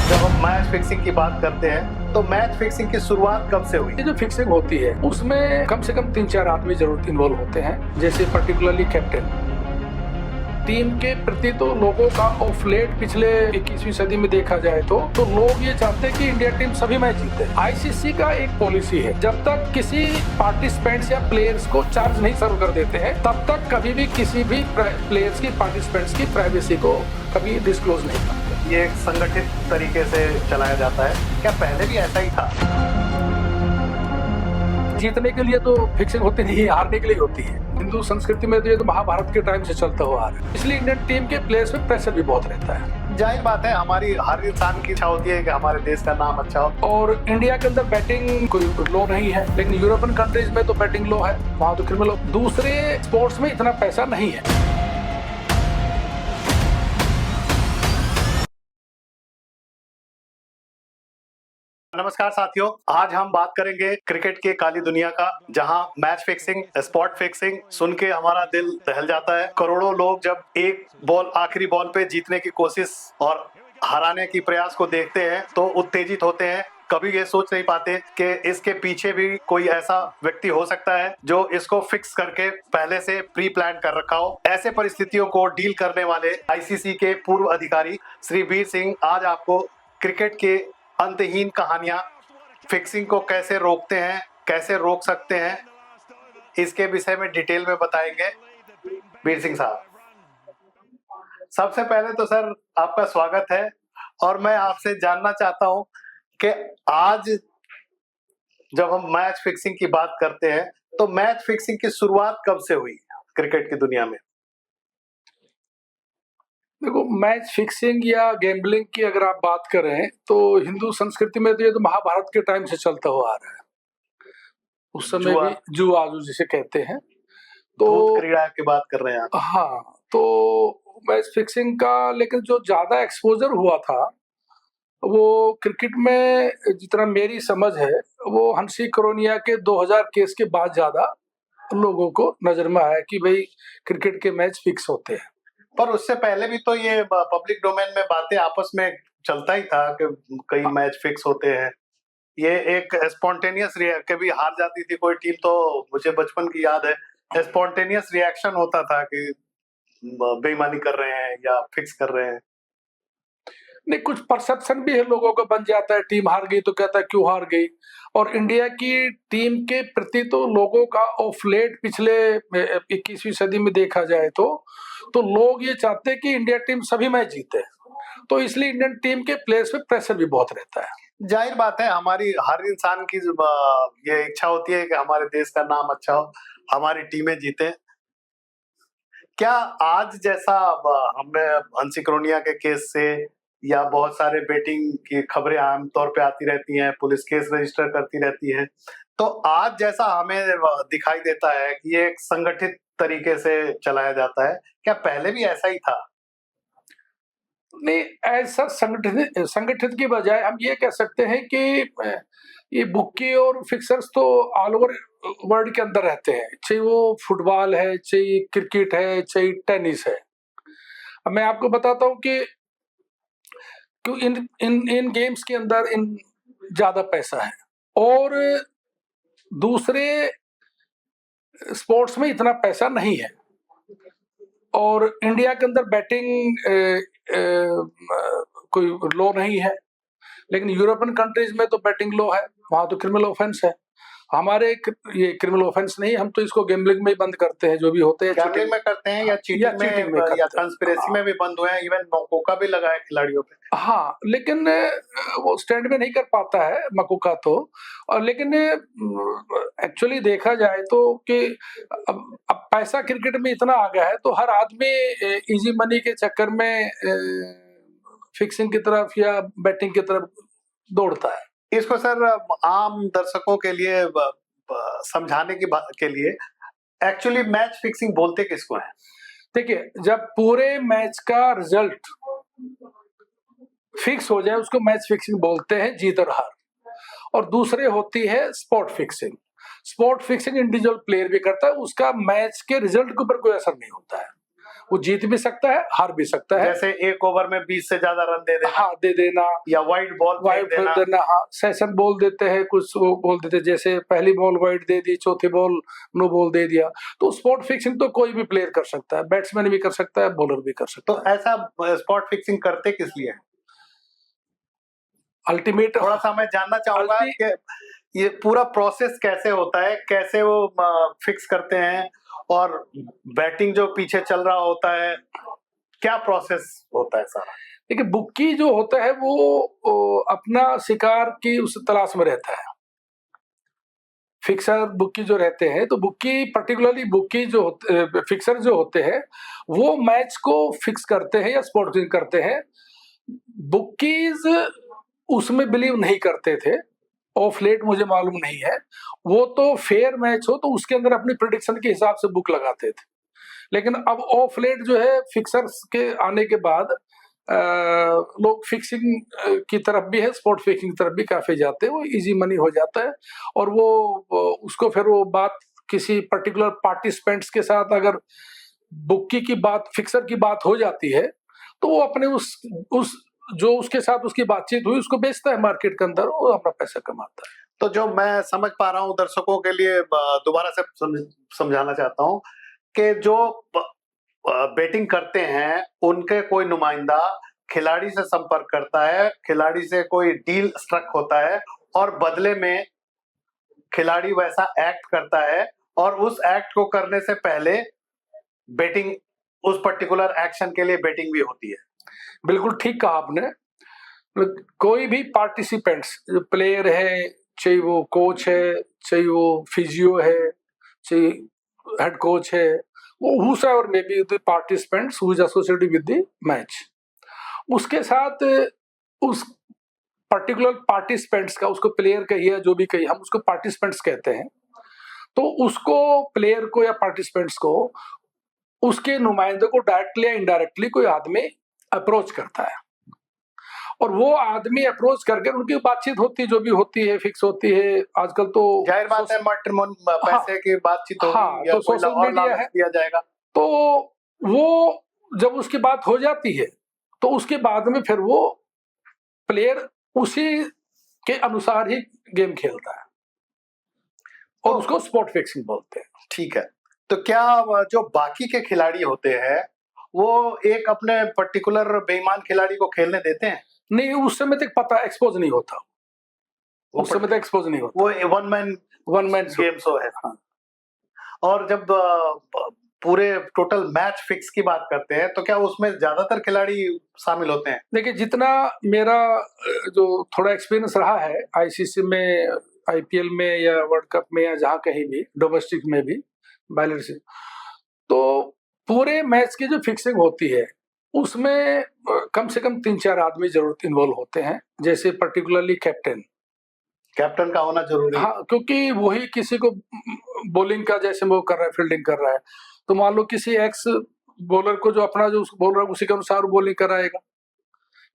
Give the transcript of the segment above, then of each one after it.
जब हम match fixing की बात करते हैं तो मैच फिक्सिंग की शुरुआत कब से हुई? ये जो फिक्सिंग होती है उसमें कम से कम 3-4 आदमी जरूर इन्वॉल्व होते हैं, जैसे पर्टिकुलरली कैप्टन। टीम के प्रति तो लोगों का ऑफ लेट पिछले 21वीं सदी में देखा जाए तो लोग ये चाहते हैं कि इंडिया टीम सभी मैच जीते। आईसीसी का एक पॉलिसी है, जब तक किसी पार्टिसिपेंट्स या प्लेयर्स को चार्ज नहीं सर्व कर देते हैं तब तक कभी भी किसी भी प्लेयर्स की पार्टिसिपेंट्स की प्राइवेसी को कभी डिस्क्लोज नहीं करते। ये एक संगठित तरीके से चलाया जाता है, क्या पहले भी ऐसा ही था? जीतने के लिए तो फिक्सिंग होती नहीं है, हारने के लिए होती है। हिंदू संस्कृति में तो ये तो महाभारत के टाइम से चलता हुआ आ रहा है, इसलिए इंडियन टीम के प्लेयर्स पे प्रेशर भी बहुत रहता है। जाहिर बात है, हमारी हर इंसान की इच्छा होती है कि हमारे देश का नाम अच्छा हो। और इंडिया के अंदर बैटिंग कोई लो नहीं है, लेकिन यूरोपियन कंट्रीज में तो बैटिंग लो है, वहाँ तो क्रिमिनल। दूसरे स्पोर्ट्स में इतना पैसा नहीं है। नमस्कार साथियों, आज हम बात करेंगे क्रिकेट के काली दुनिया का, जहां मैच फिक्सिंग, स्पॉट फिक्सिंग सुन के हमारा दिल दहल जाता है। करोड़ों लोग जब एक बॉल, आखिरी बॉल पे जीतने की कोशिश और हराने की प्रयास को देखते हैं तो उत्तेजित होते हैं। कभी ये सोच नहीं पाते कि इसके पीछे भी कोई ऐसा व्यक्ति हो सकता है जो इसको फिक्स करके पहले से प्री प्लान कर रखा हो। ऐसे परिस्थितियों को डील करने वाले आईसीसी के पूर्व अधिकारी श्री वीर सिंह आज आपको क्रिकेट के अंतहीन कहानियां, फिक्सिंग को कैसे रोकते हैं, कैसे रोक सकते हैं, इसके विषय में डिटेल में बताएंगे वीर सिंह साहब। सबसे पहले तो सर आपका स्वागत है और मैं आपसे जानना चाहता हूं कि आज जब हम मैच फिक्सिंग की बात करते हैं तो मैच फिक्सिंग की शुरुआत कब से हुई क्रिकेट की दुनिया में? देखो, मैच फिक्सिंग या गैम्बलिंग की अगर आप बात करें तो हिंदू संस्कृति में तो ये तो महाभारत के टाइम से चलता हुआ आ रहा है। उस समय जुआ, भी जुआ जिसे कहते हैं, तो धूत क्रीड़ा की बात कर रहे हैं आप? हाँ, तो मैच फिक्सिंग का लेकिन जो ज्यादा एक्सपोजर हुआ था वो क्रिकेट में, जितना मेरी समझ है, वो हंसी करोनिया के 2000 केस के बाद ज्यादा लोगों को नजर में आया कि भाई क्रिकेट के मैच फिक्स होते हैं। पर उससे पहले भी तो ये पब्लिक डोमेन में बातें आपस में चलता ही था कि कई मैच फिक्स होते हैं। ये एक स्पॉन्टेनियस कभी हार जाती थी कोई टीम तो मुझे बचपन की याद है, स्पॉन्टेनियस रिएक्शन होता था कि बेईमानी कर रहे हैं या फिक्स कर रहे हैं। नहीं, कुछ परसेप्शन भी है लोगों का बन जाता है, टीम हार गई तो कहता है क्यों हार गई। और इंडिया की टीम के प्रति तो लोगों का ऑफ लेट पिछले 21वीं सदी में देखा जाए तो लोग ये चाहते हैं कि इंडिया टीम सभी मैच जीते, तो इसलिए इंडियन टीम के प्लेयर्स पे प्रेशर भी बहुत रहता है। जाहिर बात है, हमारी हर इंसान की ये इच्छा होती है कि हमारे देश का नाम अच्छा हो, हमारी टीमें जीते। क्या आज जैसा हमें हंसी करोनिया के केस से या बहुत सारे बेटिंग की खबरें आमतौर पे आती रहती हैं, पुलिस केस रजिस्टर करती रहती है, तो आज जैसा हमें दिखाई देता है कि ये एक संगठित तरीके से चलाया जाता है, क्या पहले भी ऐसा ही था? नहीं, ऐसा संगठित की बजाय हम ये कह सकते हैं कि ये बुक्की और फिक्सर्स तो ऑल ओवर वर्ल्ड के अंदर रहते हैं, चाहे वो फुटबॉल है, चाहे क्रिकेट है, चाहे टेनिस है। अब मैं आपको बताता हूँ कि क्यों इन इन इन गेम्स के अंदर इन ज्यादा पैसा है और दूसरे स्पोर्ट्स में इतना पैसा नहीं है। और इंडिया के अंदर बैटिंग कोई लो नहीं है, लेकिन यूरोपियन कंट्रीज में तो बैटिंग लो है, वहां तो क्रिमिनल ऑफेंस है। हमारे ये क्रिमिनल ऑफेंस नहीं, हम तो इसको गैम्बलिंग में ही बंद करते हैं, जो भी होते हैं गैम्बलिंग में करते हैं या चीटिंग में या कंस्पिरेसी में भी बंद हुए हैं, इवन मकोका भी लगा है खिलाड़ियों पे। हाँ, लेकिन वो स्टैंड में नहीं कर पाता है मकोका तो। और लेकिन एक्चुअली देखा जाए तो कि अब पैसा क्रिकेट में इतना आ गया है तो हर आदमी इजी मनी के चक्कर में फिक्सिंग की तरफ या बैटिंग की तरफ दौड़ता है। इसको सर आम दर्शकों के लिए समझाने के लिए एक्चुअली मैच फिक्सिंग बोलते किसको है? देखिए, जब पूरे मैच का रिजल्ट फिक्स हो जाए उसको मैच फिक्सिंग बोलते हैं, जीत और हार। और दूसरे होती है spot fixing. Spot fixing individual player भी करता है, उसका मैच के रिजल्ट के ऊपर कोई असर नहीं होता है, वो जीत भी सकता है, हार भी सकता है। जैसे एक ओवर में 20 से ज्यादा रन दे देना, हाँ दे देना, या वाइड बॉल वाइड फेंक देना। हाँ सेशन बॉल देते हैं, कुछ वो बोल देते हैं, जैसे पहली बॉल वाइड दे दी, चौथी बॉल नो बॉल दे दिया। तो स्पॉट फिक्सिंग तो कोई भी प्लेयर कर सकता है, बैट्समैन भी कर सकता है, बॉलर भी कर सकता तो है। ऐसा स्पॉट फिक्सिंग करते किस लिए? अल्टीमेट थोड़ा सा मैं जानना चाहूंगा कि ये पूरा प्रोसेस कैसे होता है, कैसे वो फिक्स करते हैं, और बैटिंग जो पीछे चल रहा होता है, क्या प्रोसेस होता है सारा? देखिए बुक्की जो होता है वो अपना शिकार की उस तलाश में रहता है। फिक्सर बुक्की जो रहते हैं, तो बुक्की पर्टिकुलरली बुक्की जो फिक्सर जो होते हैं वो मैच को फिक्स करते हैं या स्पॉट फिक्सिंग करते हैं। बुक्कीज उसमें बिलीव नहीं करते थे, ऑफ लेट मुझे मालूम नहीं है। वो तो फेयर मैच हो तो उसके अंदर अपनी प्रेडिक्शन के हिसाब से बुक लगाते थे, लेकिन अब ऑफ लेट जो है फिक्सर्स के आने के बाद लोग फिक्सिंग की तरफ भी है, स्पॉट फिक्सिंग की तरफ भी काफी जाते हैं। वो इजी मनी हो जाता है, और वो उसको फिर वो बात किसी पर्टिकुलर पार्टिसिपेंट्स के साथ अगर बुक्की की बात, फिक्सर की बात हो जाती है, तो वो अपने उस जो उसके साथ उसकी बातचीत हुई उसको बेचता है मार्केट के अंदर, वो अपना पैसा कमाता है। तो जो मैं समझ पा रहा हूँ, दर्शकों के लिए दोबारा से समझाना चाहता हूँ कि जो बेटिंग करते हैं उनके कोई नुमाइंदा खिलाड़ी से संपर्क करता है, खिलाड़ी से कोई डील स्ट्रक होता है, और बदले में खिलाड़ी वैसा एक्ट करता है, और उस एक्ट को करने से पहले बेटिंग, उस पर्टिकुलर एक्शन के लिए बेटिंग भी होती है। बिल्कुल ठीक कहा आपने। कोई भी पार्टिसिपेंट्स, जो प्लेयर है, चाहे वो कोच है, चाहे वो फिजियो है, चाहे हेड कोच है, वो whosoever may be the participants who is associated with the match, उसके साथ उस पर्टिकुलर पार्टिसिपेंट्स का, उसको प्लेयर कहिए जो भी कहिए, हम उसको पार्टिसिपेंट्स कहते हैं, तो उसको प्लेयर को या पार्टिसिपेंट्स को उसके नुमाइंदे को डायरेक्टली या इनडायरेक्टली कोई आदमी अप्रोच करता है, और वो आदमी अप्रोच करके उनकी बातचीत होती है, जो भी होती है फिक्स होती है। आजकल तो जाहिर बात है मैट्रिमोनी पैसे की बातचीत होगी, हाँ, या तो कोई सोशल और मीडिया लालच है, दिया जाएगा। तो वो जब उसकी बात हो जाती है तो उसके बाद में फिर वो प्लेयर उसी के अनुसार ही गेम खेलता है, और उसको स्पॉट फिक्सिंग बोलते हैं। ठीक है, तो क्या जो बाकी के खिलाड़ी होते हैं वो एक अपने पर्टिकुलर बेईमान खिलाड़ी को खेलने देते हैं? नहीं, उस समय तक पता एक्सपोज नहीं होता, उस समय तक एक्सपोज नहीं होता, वो वन मैन गेम शो है। हाँ। और जब पूरे टोटल मैच फिक्स की बात करते हैं, तो क्या उसमें ज्यादातर खिलाड़ी शामिल होते हैं? देखिए जितना मेरा जो थोड़ा एक्सपीरियंस रहा है आईसीसी में, आईपीएल में, या वर्ल्ड कप में, या जहाँ कहीं भी डोमेस्टिक में भी बैलेंस से, तो पूरे मैच की जो फिक्सिंग होती है उसमें कम से कम 3-4 आदमी जरूर इन्वॉल्व होते हैं, जैसे पर्टिकुलरली कैप्टन का होना जरूरी है। हाँ, क्योंकि वही किसी को बॉलिंग का जैसे वो कर रहा है, फील्डिंग कर रहा है, तो मान लो किसी एक्स बॉलर को जो अपना जो बोल रहा है उसी के अनुसार बॉलिंग कराएगा,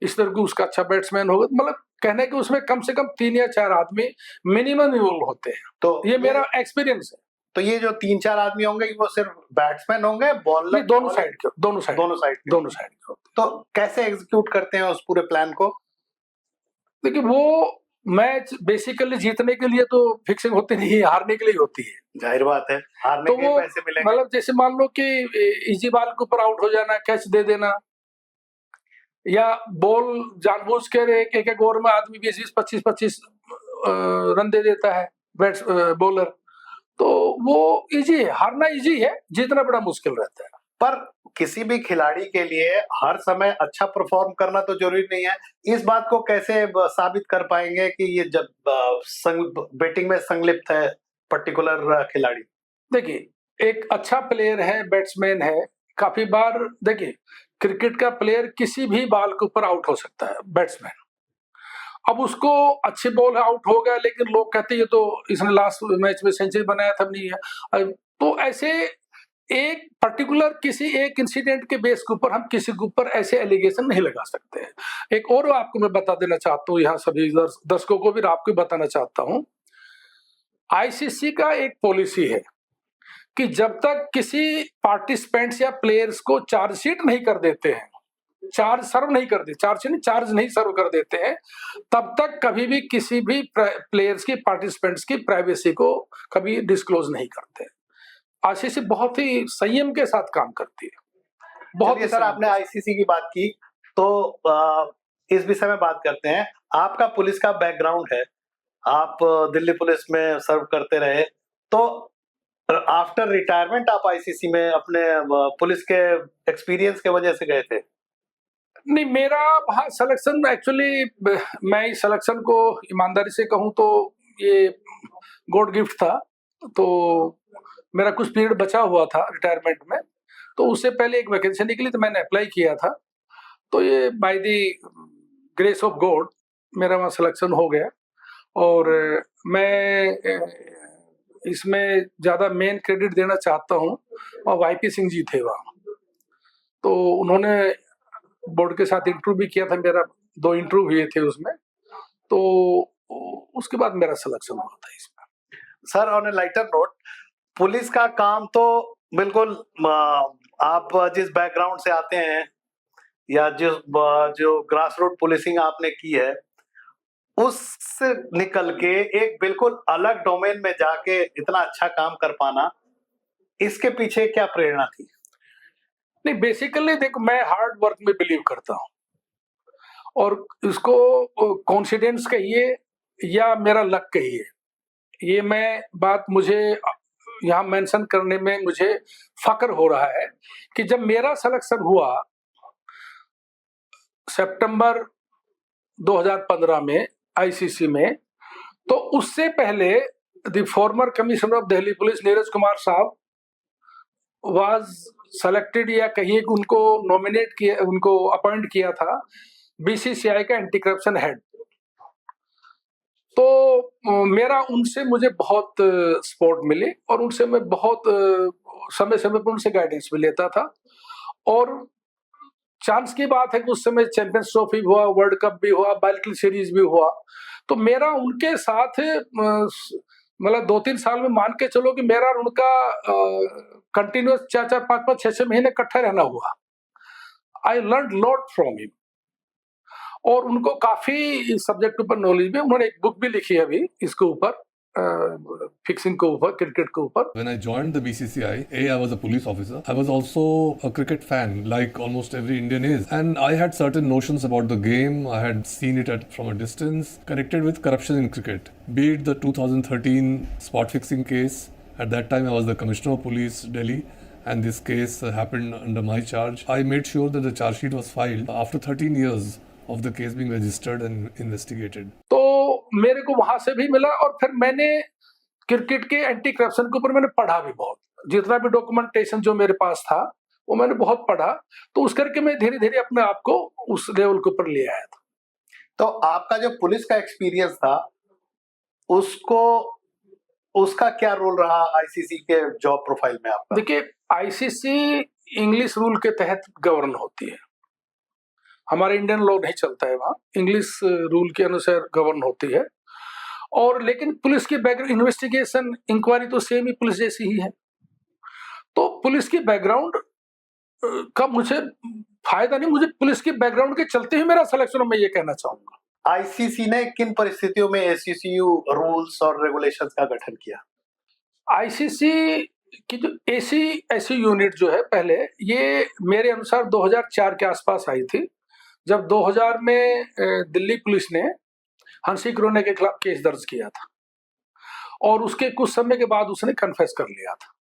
इस तरह की उसका अच्छा बैट्समैन होगा। मतलब कहने कि उसमें कम से कम 3 या 4 आदमी मिनिमम इन्वॉल्व होते हैं, तो ये मेरा एक्सपीरियंस है। तो ये जो 3-4 आदमी होंगे वो सिर्फ बैट्समैन होंगे, बॉलर? दोनों साइड के, दोनों साइड के। तो कैसे एग्जीक्यूट करते हैं उस पूरे प्लान को? देखिए वो मैच बेसिकली जीतने के लिए तो फिक्सिंग होती नहीं है, हारने के लिए होती है। जाहिर बात है, हारने तो के वो पैसे मिलेंगे। मतलब जैसे मान लो कि इजी बॉल के ऊपर आउट हो जाना, कैच दे देना, या बॉल जानबूझ कर एक एक ओवर में आदमी 20-20, 25-25 रन दे देता है बैट्स बॉलर, तो वो इजी है, हारना इजी है, जीतना बड़ा मुश्किल रहता है। पर किसी भी खिलाड़ी के लिए हर समय अच्छा परफॉर्म करना तो जरूरी नहीं है। इस बात को कैसे साबित कर पाएंगे कि ये जब बैटिंग में संलिप्त है पर्टिकुलर खिलाड़ी? देखिए एक अच्छा प्लेयर है, बैट्समैन है, काफी बार देखिए क्रिकेट का प्लेयर किसी भी बॉल के ऊपर आउट हो सकता है, बैट्समैन। अब उसको अच्छी बॉल आउट हो गया, लेकिन लोग कहते हैं ये तो इसने लास्ट मैच में सेंचुरी बनाया था, नहीं है। तो ऐसे एक पर्टिकुलर किसी एक इंसिडेंट के बेस के ऊपर हम किसी के ऊपर ऐसे एलिगेशन नहीं लगा सकते हैं। एक और आपको मैं बता देना चाहता हूँ, यहाँ सभी दर्शकों को भी आपको बताना चाहता हूँ, आईसीसी का एक पॉलिसी है कि जब तक किसी पार्टिसिपेंट्स या प्लेयर्स को चार्जशीट नहीं कर देते हैं, चार्ज नहीं सर्व कर देते हैं, तब तक कभी भी किसी भी प्लेयर्स की, पार्टिसिपेंट्स की प्राइवेसी को कभी डिस्क्लोज नहीं करते। आईसीसी बहुत ही संयम के साथ काम करती है। बहुत चलिए सर, आपने आईसीसी की बात की तो इस विषय में बात करते हैं। आपका पुलिस का बैकग्राउंड है, आप दिल्ली पुलिस में सर्व करते रहे, तो आफ्टर रिटायरमेंट आप आईसीसी में अपने पुलिस के एक्सपीरियंस के वजह से गए थे? नहीं, मेरा वहाँ सिलेक्शन एक्चुअली, मैं इस सिलेक्शन को ईमानदारी से कहूँ तो ये गॉड गिफ्ट था। तो मेरा कुछ पीरियड बचा हुआ था रिटायरमेंट में, तो उससे पहले एक वैकेंसी निकली तो मैंने अप्लाई किया था। तो ये by the grace of God मेरा वहाँ सिलेक्शन हो गया। और मैं इसमें ज़्यादा मेन क्रेडिट देना चाहता हूँ, और वाईपी सिंह जी थे वहाँ। तो उन्होंने बोर्ड के साथ इंटरव्यू भी किया था, मेरा 2 इंटरव्यू हुए थे उसमें, तो उसके बाद मेरा सिलेक्शन हुआ था इसमें। Sir, on A lighter note, police का काम तो बिल्कुल आप जिस बैकग्राउंड से आते हैं या जो ग्रास रूट पुलिसिंग आपने की है, उससे निकल के एक बिल्कुल अलग डोमेन में जाके इतना अच्छा काम कर पाना, इसके पीछे क्या प्रेरणा थी? नहीं, बेसिकली देखो, मैं हार्ड वर्क में बिलीव करता हूँ, और इसको कॉन्फिडेंस कहिए या मेरा लक कहिए, ये मैं बात मुझे यहाँ मेंशन करने में मुझे फक्र हो रहा है कि जब मेरा सिलेक्शन हुआ सितंबर 2015 में आईसीसी में, तो उससे पहले the former commissioner of Delhi police Neeraj Kumar साहब वाज सेलेक्टेड, या कहिए कि उनको नॉमिनेट किया, उनको अपॉइंट किया था बीसीसीआई का एंटी करप्शन हेड। तो मेरा उनसे मुझे बहुत सपोर्ट मिली, और उनसे मैं बहुत समय समय पर उनसे गाइडेंस भी लेता था। और चांस की बात है कि उस समय चैंपियंस ट्रॉफी हुआ, वर्ल्ड कप भी हुआ, बाइलेटरल सीरीज भी हुआ, तो मेरा उनके साथ मतलब 2-3 साल में मान के चलो कि मेरा और उनका कंटिन्यूस 4-4, 5-5, 6-6 महीने इकट्ठा रहना हुआ। I learn lot from him, और उनको काफी इस सब्जेक्ट ऊपर नॉलेज भी, उन्होंने एक बुक भी लिखी है अभी इसके ऊपर, फिक्सिंग के ऊपर, क्रिकेट के ऊपर। When I joined the BCCI, I was a police officer. I was also a cricket fan, like almost every Indian is. And I had certain notions about the game. I had seen it from a distance, connected with corruption in cricket. Be it the 2013 spot fixing case. At that time, I was the Commissioner of Police, Delhi. And this case happened under my charge. I made sure that the charge sheet was filed after 13 years of the case being registered and investigated. तो मेरे को वहां से भी मिला, और फिर मैंने क्रिकेट के एंटी करप्शन के ऊपर मैंने पढ़ा भी बहुत, जितना भी डॉक्यूमेंटेशन जो मेरे पास था वो मैंने बहुत पढ़ा। तो उस करके मैं धीरे धीरे अपने आप को उस लेवल के ऊपर ले आया था। तो आपका जो पुलिस का एक्सपीरियंस था, उसका क्या रोल रहा आईसीसी के जॉब प्रोफाइल में आपका? देखिए, आईसीसी इंग्लिश रूल के तहत गवर्न होती है, हमारे इंडियन लॉ नहीं चलता है वहाँ, इंग्लिश रूल के अनुसार गवर्न होती है। और लेकिन पुलिस की बैकग्राउंड इन्वेस्टिगेशन, इंक्वायरी तो सेम ही पुलिस जैसी ही है। तो पुलिस की बैकग्राउंड का मुझे फायदा नहीं, मुझे पुलिस की बैकग्राउंड के चलते ही मेरा सिलेक्शन, मैं ये कहना चाहूंगा। आईसीसी ने किन परिस्थितियों में एसीसीयू रूल्स और रेगुलेशंस का गठन किया? आईसीसी की जो एसी यूनिट जो है, पहले ये मेरे अनुसार 2004 के आसपास आई थी, जब 2000 में दिल्ली पुलिस ने हंसी क्रोने के खिलाफ केस दर्ज किया था, और उसके कुछ समय के बाद उसने कन्फेस कर लिया था।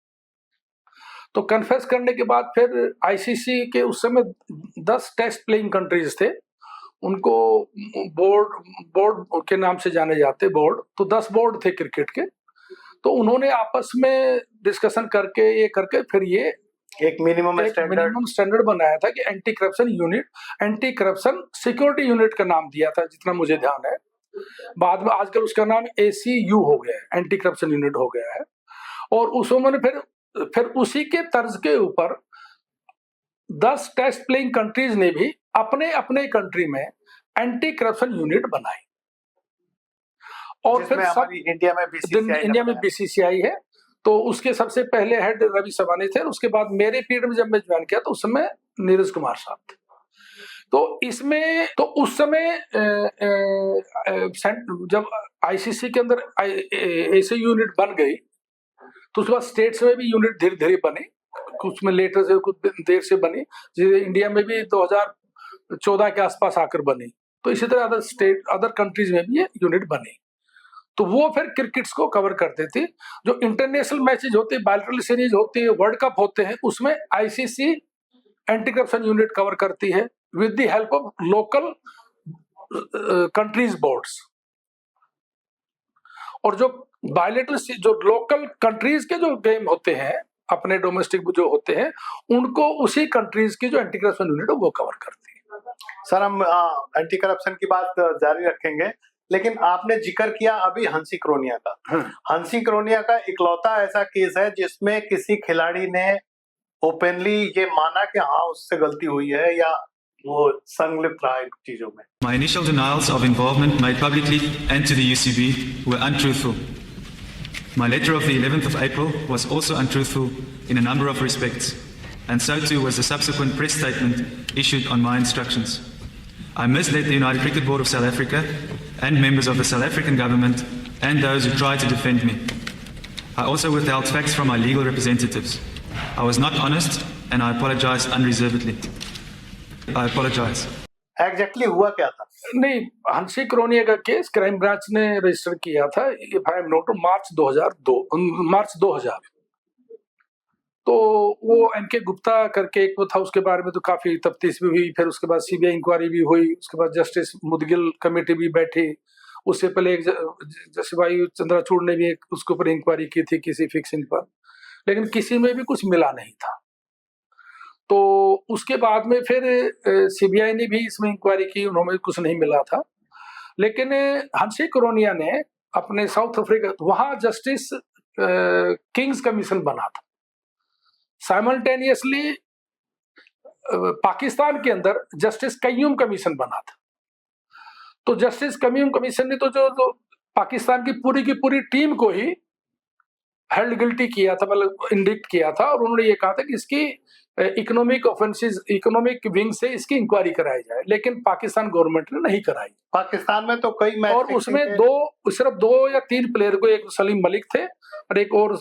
तो कन्फेस करने के बाद फिर आईसीसी के उस समय 10 टेस्ट प्लेइंग कंट्रीज थे, उनको बोर्ड के नाम से जाने जाते, बोर्ड, तो 10 बोर्ड थे क्रिकेट के। तो उन्होंने आपस में डिस्कशन करके ये करके फिर ये एक मिनिमम स्टैंडर्ड बनाया था कि anti corruption unit, anti corruption security unit का नाम दिया था जितना मुझे ध्यान है। बाद में आजकल उसका नाम एसीयू हो गया है, एंटी करप्शन यूनिट हो गया है। और उस उन्होंने फिर उसी के तर्ज के ऊपर 10 टेस्ट प्लेइंग कंट्रीज ने भी अपने अपने कंट्री में एंटी करप्शन यूनिट बनाई, और फिर सब इंडिया में बीसीसीआई है, तो उसके सबसे पहले हेड रवि सबानी थे, उसके बाद मेरे पीरियड में जब मैं ज्वाइन किया तो उस समय नीरज कुमार साहब थे। तो इसमें तो उस समय जब आईसीसी के अंदर ऐसे यूनिट बन गई तो उसके बाद स्टेट्स में भी यूनिट धीरे धीरे बनी, कुछ में लेटर से कुछ देर से बनी, जैसे इंडिया में भी 2014 के आसपास आकर बनी। तो इसी तरह अदर कंट्रीज में भी ये यूनिट बनी। तो वो फिर क्रिकेट्स को कवर करते थे। जो इंटरनेशनल मैचेज होते हैं, बायलैटरल सीरीज होती है, वर्ल्ड कप होते हैं, उसमें ICC anti corruption unit cover करती है with the help of local countries boards. और जो बायलैटरल जो लोकल कंट्रीज के जो गेम होते हैं, अपने डोमेस्टिक जो होते हैं, उनको उसी कंट्रीज की जो एंटी करप्शन यूनिट है वो कवर करती है। सर, हम एंटी करप्शन की बात जारी रखेंगे, लेकिन आपने जिक्र किया अभी हंसी क्रोनिया का। हंसी क्रोनिया का इकलौता ऐसा केस है जिसमें किसी खिलाड़ी ने ओपनली ये माना कि हाँ उससे गलती हुई है या वो संलिप्त रहा है चीजों में। My initial denials of involvement made publicly and to the UCB were untruthful. My letter of the 11th of April was also untruthful in a number of respects, and so too was the subsequent press statement issued on my instructions. I misled the United Cricket Board of South Africa and members of the South African government and those who tried to defend me. I also withheld facts from my legal representatives. I was not honest and I apologize unreservedly. I apologize. Exactly हुआ क्या था? नहीं, हंसी क्रोनिया का case crime branch ने register किया था, if I am not, मार्च 2000। तो वो एनके गुप्ता करके एक वो था, उसके बारे में तो काफी तफ्तीश भी हुई, फिर उसके बाद सीबीआई इंक्वायरी भी हुई, उसके बाद जस्टिस मुदगिल कमेटी भी बैठी, उससे पहले एक जस्टिस भाई चंद्रचूड़ ने भी उसके ऊपर इंक्वायरी की थी किसी फिक्सिंग पर, लेकिन किसी में भी कुछ मिला नहीं था। तो उसके बाद में फिर सीबीआई ने भी इसमें इंक्वायरी की, उन्होंने कुछ नहीं मिला था। लेकिन हंसी क्रोनिया ने अपने साउथ अफ्रीका, वहां जस्टिस किंग्स कमीशन बना था, साइमल्टेनियसली पाकिस्तान के अंदर जस्टिस कय्यूम कमीशन बना था। तो जस्टिस कय्यूम कमीशन ने तो जो पाकिस्तान की पूरी टीम को ही हेल्ड गिल्टी किया था, मतलब इंडिक्ट किया था, और उन्होंने ये कहा था कि इसकी इकोनॉमिक ऑफेंसेस, इकोनॉमिक विंग से इसकी इंक्वायरी कराई जाए, लेकिन पाकिस्तान गवर्नमेंट ने नहीं कराई। पाकिस्तान में तो कई मैच, और उसमें सिर्फ 2 या 3 प्लेयर को, एक सलीम मलिक थे और एक और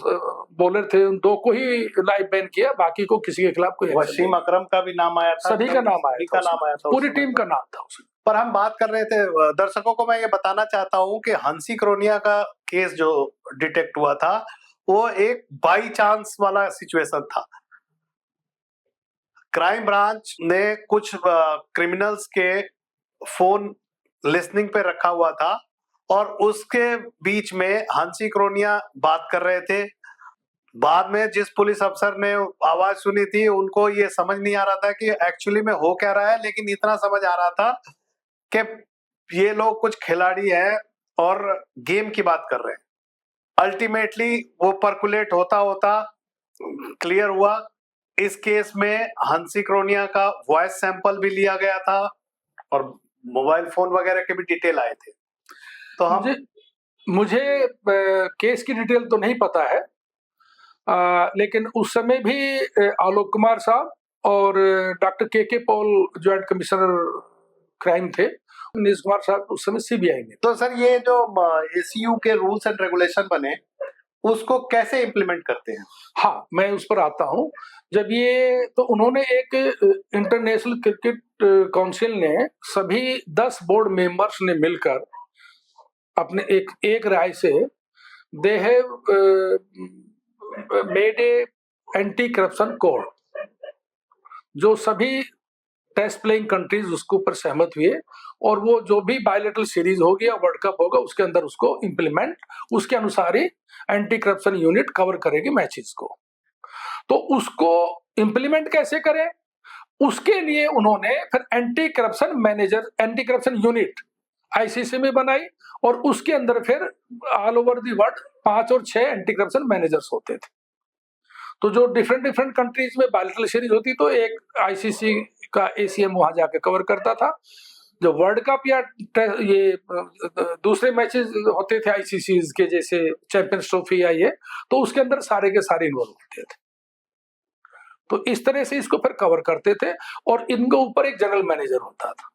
बॉलर थे, उन 2 को ही लाइव बैन किया, बाकी को किसी के खिलाफ कोई वसीम अकरम का भी नाम आया था, सभी का नाम आया था, पूरी टीम का नाम था उसमें। पर हम बात कर रहे थे, दर्शकों को मैं ये बताना चाहता हूँ कि हंसी क्रोनिया का केस जो डिटेक्ट हुआ था वो एक बाई चांस वाला सिचुएशन था। क्राइम ब्रांच ने कुछ क्रिमिनल्स के फोन लिसनिंग पे रखा हुआ था और उसके बीच में हंसी क्रोनिया बात कर रहे थे। बाद में जिस पुलिस अफसर ने आवाज सुनी थी उनको ये समझ नहीं आ रहा था कि एक्चुअली में हो क्या रहा है, लेकिन इतना समझ आ रहा था कि ये लोग कुछ खिलाड़ी हैं और गेम की बात कर रहे हैं। अल्टीमेटली वो परकुलेट होता होता क्लियर हुआ। इस केस में हंसी क्रोनिया का वॉइस सैंपल भी लिया गया था और मोबाइल फोन वगैरह के भी डिटेल आए थे। तो हम मुझे केस की डिटेल तो नहीं पता है, लेकिन उस समय भी आलोक कुमार साहब और डॉक्टर के पॉल ज्वाइंट कमिश्नर क्राइम थे, नीरज कुमार साहब उस समय सीबीआई में। तो सर ये जो एसीयू के रूल्स एंड रेगुलेशन बने उसको कैसे इम्प्लीमेंट करते हैं? हाँ, मैं उस पर आता हूँ। जब ये तो उन्होंने एक इंटरनेशनल क्रिकेट काउंसिल ने सभी 10 बोर्ड मेंबर्स ने मिलकर अपने एक राय से they have made a anti corruption code, जो सभी टेस्ट प्लेइंग कंट्रीज उसके ऊपर सहमत हुए और वो जो भी बायलैटरल सीरीज होगी या वर्ल्ड कप होगा उसके अंदर उसको इंप्लीमेंट, उसके अनुसार ही एंटी करप्शन यूनिट कवर करेगी मैचेस को। तो उसको इंप्लीमेंट कैसे करें, उसके लिए उन्होंने फिर एंटी करप्शन यूनिट आईसीसी में बनाई और उसके अंदर फिर ऑल ओवर दी वर्ल्ड 5 और 6 एंटी करप्शन मैनेजर्स होते थे। तो जो डिफरेंट कंट्रीज में बायलैटरल सीरीज होती तो एक आईसीसी का एसीएम वहां जाके कवर करता था, जो वर्ल्ड कप या ये दूसरे मैचेस होते थे आईसीसी के, जैसे चैंपियंस ट्रॉफी या ये, तो उसके अंदर सारे के सारे इन्वॉल्व होते थे। तो इस तरह से इसको फिर कवर करते थे, और इनके ऊपर एक जनरल मैनेजर होता था।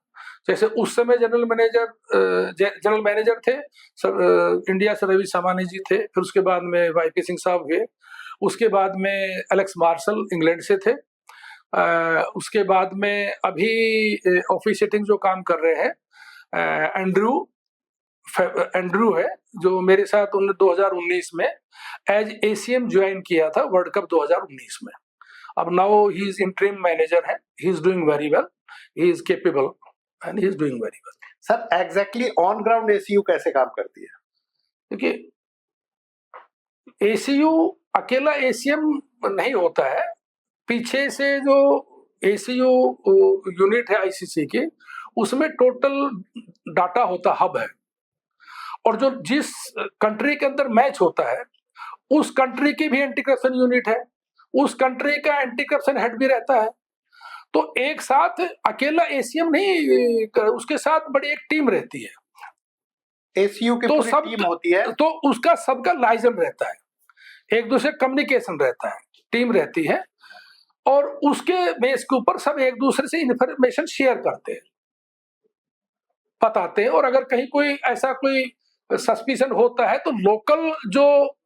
जैसे उस समय जनरल मैनेजर थे इंडिया से रवि सामानी जी थे, फिर उसके बाद में वाईपी सिंह साहब हुए, उसके बाद में एलेक्स मार्शल इंग्लैंड से थे, उसके बाद में अभी ऑफिशिएटिंग जो काम कर रहे हैं एंड्रू है, जो मेरे साथ उन्होंने 2019 में एज एसीएम ज्वाइन किया था वर्ल्ड कप 2019 में। अब now he is interim manager है, he is doing very well, he is capable and he is doing very well. Sir exactly on ground ACU कैसे काम करती है? देखिए, एसीयू अकेला एसीएम नहीं होता है, पीछे से जो एसीयू यूनिट है आईसीसी की, उसमें टोटल डाटा होता हब है, और जो जिस कंट्री के अंदर मैच होता है उस कंट्री की भी एंटी करप्शन यूनिट है, उस कंट्री का एंटी करप्शन हेड भी रहता है। तो एक साथ अकेला एसीएम नहीं, उसके साथ बड़ी एक टीम रहती है, एसीयू की तो पूरी सब टीम होती है, तो उसका सबका लाइजन रहता है, एक दूसरे कम्युनिकेशन रहता है, टीम रहती है, और उसके बेस के ऊपर सब एक दूसरे से इंफॉर्मेशन शेयर करते हैं, बताते हैं। और अगर कहीं कोई ऐसा कोई सस्पिशन होता है तो लोकल जो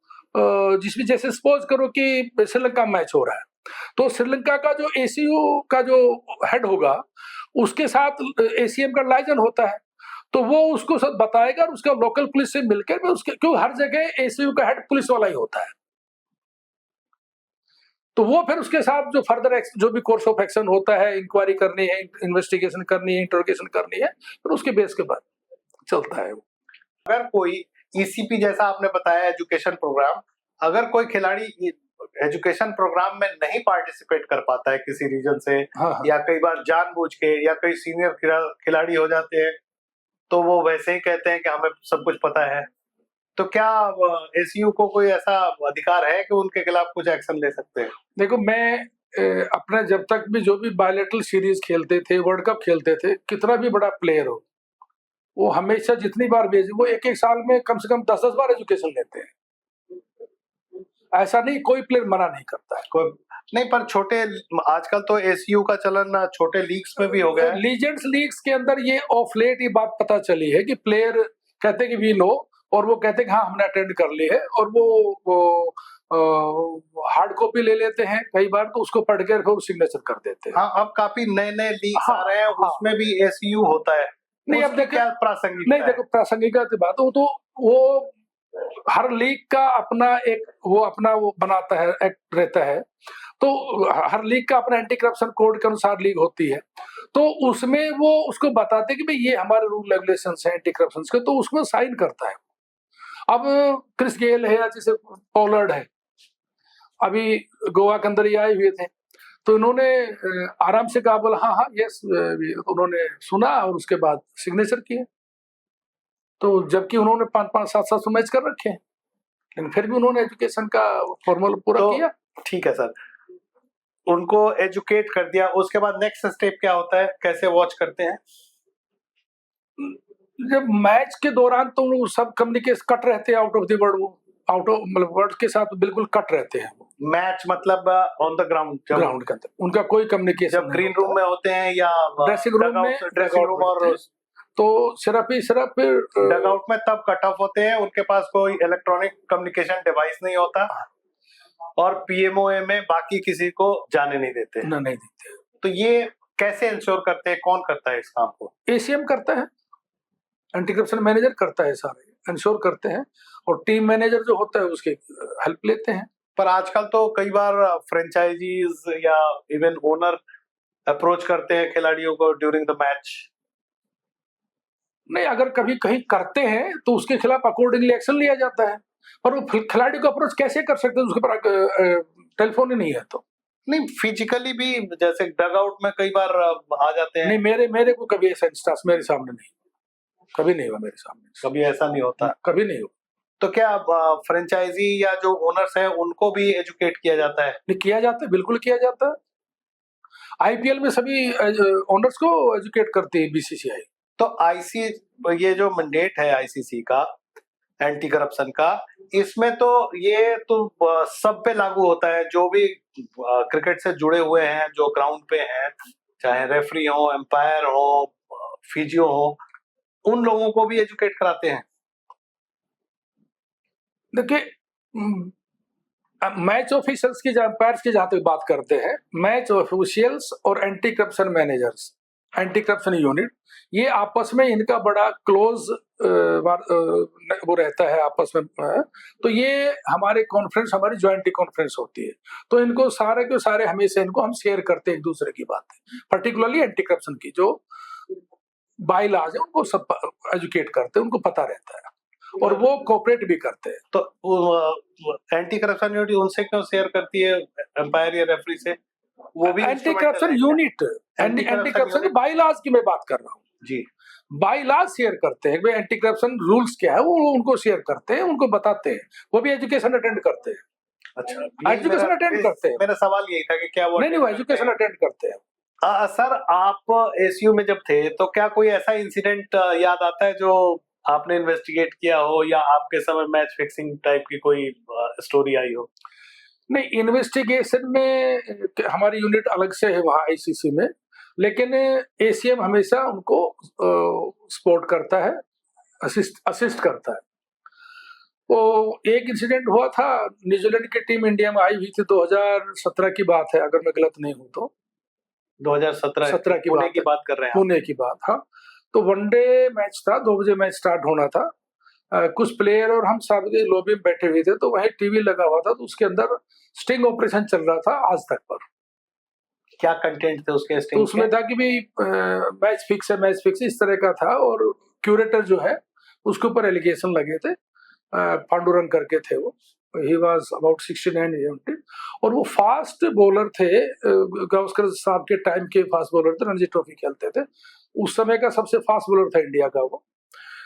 जिसमें, जैसे सपोज करो कि श्रीलंका मैच हो रहा है, तो श्रीलंका का जो एसीयू का जो हेड होगा उसके साथ एसीएम का लाइजन होता है, तो वो उसको सब बताएगा, और उसका लोकल पुलिस से मिलकर उसके, क्यों हर जगह एसीयू का हेड पुलिस वाला ही होता है, तो वो फिर उसके साथ जो फर्दर जो भी कोर्स ऑफ एक्शन होता है, इंक्वायरी करनी है, इन्वेस्टिगेशन करनी है, इंटरोगेशन करनी है, फिर उसके बेस के बाद चलता है। अगर कोई ईसीपी जैसा आपने बताया एजुकेशन प्रोग्राम, अगर कोई खिलाड़ी एजुकेशन प्रोग्राम में नहीं पार्टिसिपेट कर पाता है किसी रीजन से, हाँ। या कई बार जानबूझ के, या कई सीनियर खिलाड़ी हो जाते हैं तो वो वैसे ही कहते हैं कि हमें सब कुछ पता है, तो क्या एसीयू को कोई ऐसा अधिकार है कि उनके खिलाफ कुछ एक्शन ले सकते हैं? देखो, मैं अपना जब तक भी जो भी बायलैटरल सीरीज खेलते थे, वर्ल्ड कप खेलते थे, कितना भी बड़ा प्लेयर हो, वो हमेशा जितनी बार भेजे, वो एक साल में कम से कम 10-10 बार एजुकेशन लेते हैं। ऐसा नहीं, कोई प्लेयर मना नहीं करता है। कोई नहीं, पर छोटे, आजकल तो एसीयू का चलन छोटे लीग्स में भी हो गया है। लीजेंड्स लीग्स के अंदर ये ऑफ लेट ये बात पता चली है कि प्लेयर कहते हैं कि वी नो, और वो कहते हैं कि हाँ हमने अटेंड कर ली है, और वो हार्ड कॉपी ले लेते हैं कई बार, तो उसको पढ़ के सिग्नेचर कर देते हैं। हाँ, अब काफी नए नए लीग्स हाँ, आ रहे हैं, हाँ। उसमें भी एसीयू होता है। नहीं, अब उसकी देखिए, क्या प्रासंगिक नहीं देखो, प्रासंगिकता की बात हो तो वो हर लीग का अपना एक वो बनाता है, एक्ट रहता है, तो हर लीग का अपना एंटी करप्शन कोड के अनुसार लीग होती है, तो उसमें वो उसको बताते कि भाई ये हमारे रूल रेगुलेशंस हैं एंटी करप्शन के, तो उसमें साइन करता है। अब क्रिस गेल है, या जैसे पॉलर्ड है, अभी गोवा के अंदर ही आए हुए थे, तो इन्होंने आराम से कहा, बोला हाँ यस, उन्होंने सुना और उसके बाद सिग्नेचर किए, तो जबकि उन्होंने 5-5, 7-7 मैच कर रखे हैं, लेकिन फिर भी उन्होंने एजुकेशन का फॉर्मूला पूरा किया। ठीक है सर, उनको एजुकेट कर दिया, उसके बाद नेक्स्ट स्टेप क्या होता है, कैसे वॉच करते हैं? जब मैच के दौरान तो सब कम्युनिकेशन कट रहते हैं, आउट ऑफ द वर्ड, मतलब वर्ड के साथ बिल्कुल कट रहते हैं। मैच मतलब ऑन ड ग्राउंड के अंदर उनका कोई कम्युनिकेशन, जब ग्रीन रूम में होते हैं या ड्रेसिंग रूम और तो सिर्फ डगआउट में तब कट ऑफ होते हैं, उनके पास कोई इलेक्ट्रॉनिक कम्युनिकेशन डिवाइस नहीं होता, और पीएमओए में बाकी किसी को जाने नहीं देते। नहीं देते। तो ये कैसे इंश्योर करते हैं, कौन करता है इस काम को? एसीएम करता है, एंटी करप्शन मैनेजर करता है, सारे इंश्योर करते हैं, और टीम मैनेजर जो होता है उसके हेल्प लेते हैं। पर आजकल तो कई बार फ्रेंचाइजीज या इवन ओनर अप्रोच करते हैं खिलाड़ियों को ड्यूरिंग द मैच। नहीं, अगर कभी कहीं करते हैं तो उसके खिलाफ अकॉर्डिंगली एक्शन लिया जाता है, पर वो खिलाड़ी को अप्रोच कैसे कर सकते हैं, उसके पास टेलीफोन ही नहीं है। तो नहीं, फिजिकली भी जैसे डगआउट में कई बार आ जाते हैं। नहीं, मेरे को कभी ऐसा इंस्टांस मेरे सामने नहीं, कभी नहीं हुआ मेरे सामने, कभी ऐसा नहीं होता, कभी नहीं हुआ। तो क्या फ्रेंचाइजी या जो ओनर्स है उनको भी एजुकेट किया जाता है? नहीं, किया जाता है, बिल्कुल किया जाता है। आईपीएल में सभी ओनर्स को एजुकेट करती है बीसीसीआई। तो आईसी ये जो मैंडेट है आईसीसी का एंटी करप्शन का, इसमें तो ये तो सब पे लागू होता है, जो भी क्रिकेट से जुड़े हुए हैं, जो ग्राउंड पे हैं, चाहे रेफरी हो, एम्पायर हो, फिजियो हो, उन लोगों को भी एजुकेट कराते हैं। देखिए, मैच ऑफिशियल्स की, एम्पायर्स की जहां तक बात करते हैं, मैच ऑफिशियल्स और anti corruption managers, anti corruption unit, ये आपस में इनका बड़ा क्लोज वो रहता है आपस में। तो ये हमारे कॉन्फ्रेंस, हमारी ज्वाइंट कॉन्फ्रेंस होती है, तो इनको सारे के सारे हमेशा इनको हम शेयर करते हैं एक दूसरे की बातें, पर्टिकुलरली एंटी करप्शन की जो बाई लॉज है उनको सब एजुकेट करते हैं, उनको पता रहता है और वो कोऑपरेट भी करते हैं। तो एंटी करप्शन यूनिट उनसे क्यों शेयर करती है, एम्पायर या रेफरी से? वो भी anti corruption unit, anti corruption की बाई लॉज की मैं बात कर रहा हूँ जी। बाई लॉज शेयर करते हैं, एंटी करप्शन रूल्स क्या है वो उनको शेयर करते हैं, उनको बताते हैं, वो भी एजुकेशन अटेंड करते हैं। अच्छा, एजुकेशन अटेंड करते हैं। मेरा सवाल यही था कि क्या वो नहीं, वो एजुकेशन अटेंड करते हैं। सर, आप एसयू में जब थे तो क्या कोई ऐसा इंसिडेंट याद आता है जो आपने इन्वेस्टिगेट किया हो, या आपके समय मैच फिक्सिंग टाइप की कोई स्टोरी आई हो? नहीं, इन्वेस्टिगेशन में हमारी यूनिट अलग से है वहाँ आईसीसी में, लेकिन एसीएम हमेशा उनको सपोर्ट करता है, असिस्ट करता है। तो एक इंसिडेंट हुआ था, न्यूजीलैंड की टीम इंडिया में आई हुई थी, 2017 की बात है अगर मैं गलत नहीं हूँ तो। 2017 की बात कर रहे हैं? पुणे की बात, हाँ। तो वनडे मैच था, 2 बजे मैच स्टार्ट होना था। कुछ प्लेयर और हम सब लॉबी में बैठे हुए थे, तो वहीं टीवी लगा हुआ था, तो उसके अंदर स्टिंग ऑपरेशन चल रहा था आज तक पर। क्या कंटेंट थे उसके स्टिंग? तो उसमें था कि भाई मैच फिक्स है, मैच फिक्स, इस तरह का था। और क्यूरेटर जो है उसके ऊपर एलिगेशन लगे थे, पांडुरंग करके थे वो, ही वाज अबाउट 69 ईयर, और वो फास्ट बॉलर थे, गावस्कर साहब के टाइम के फास्ट बॉलर थे, रणजी ट्रॉफी खेलते थे, उस समय का सबसे फास्ट बॉलर था इंडिया का वो,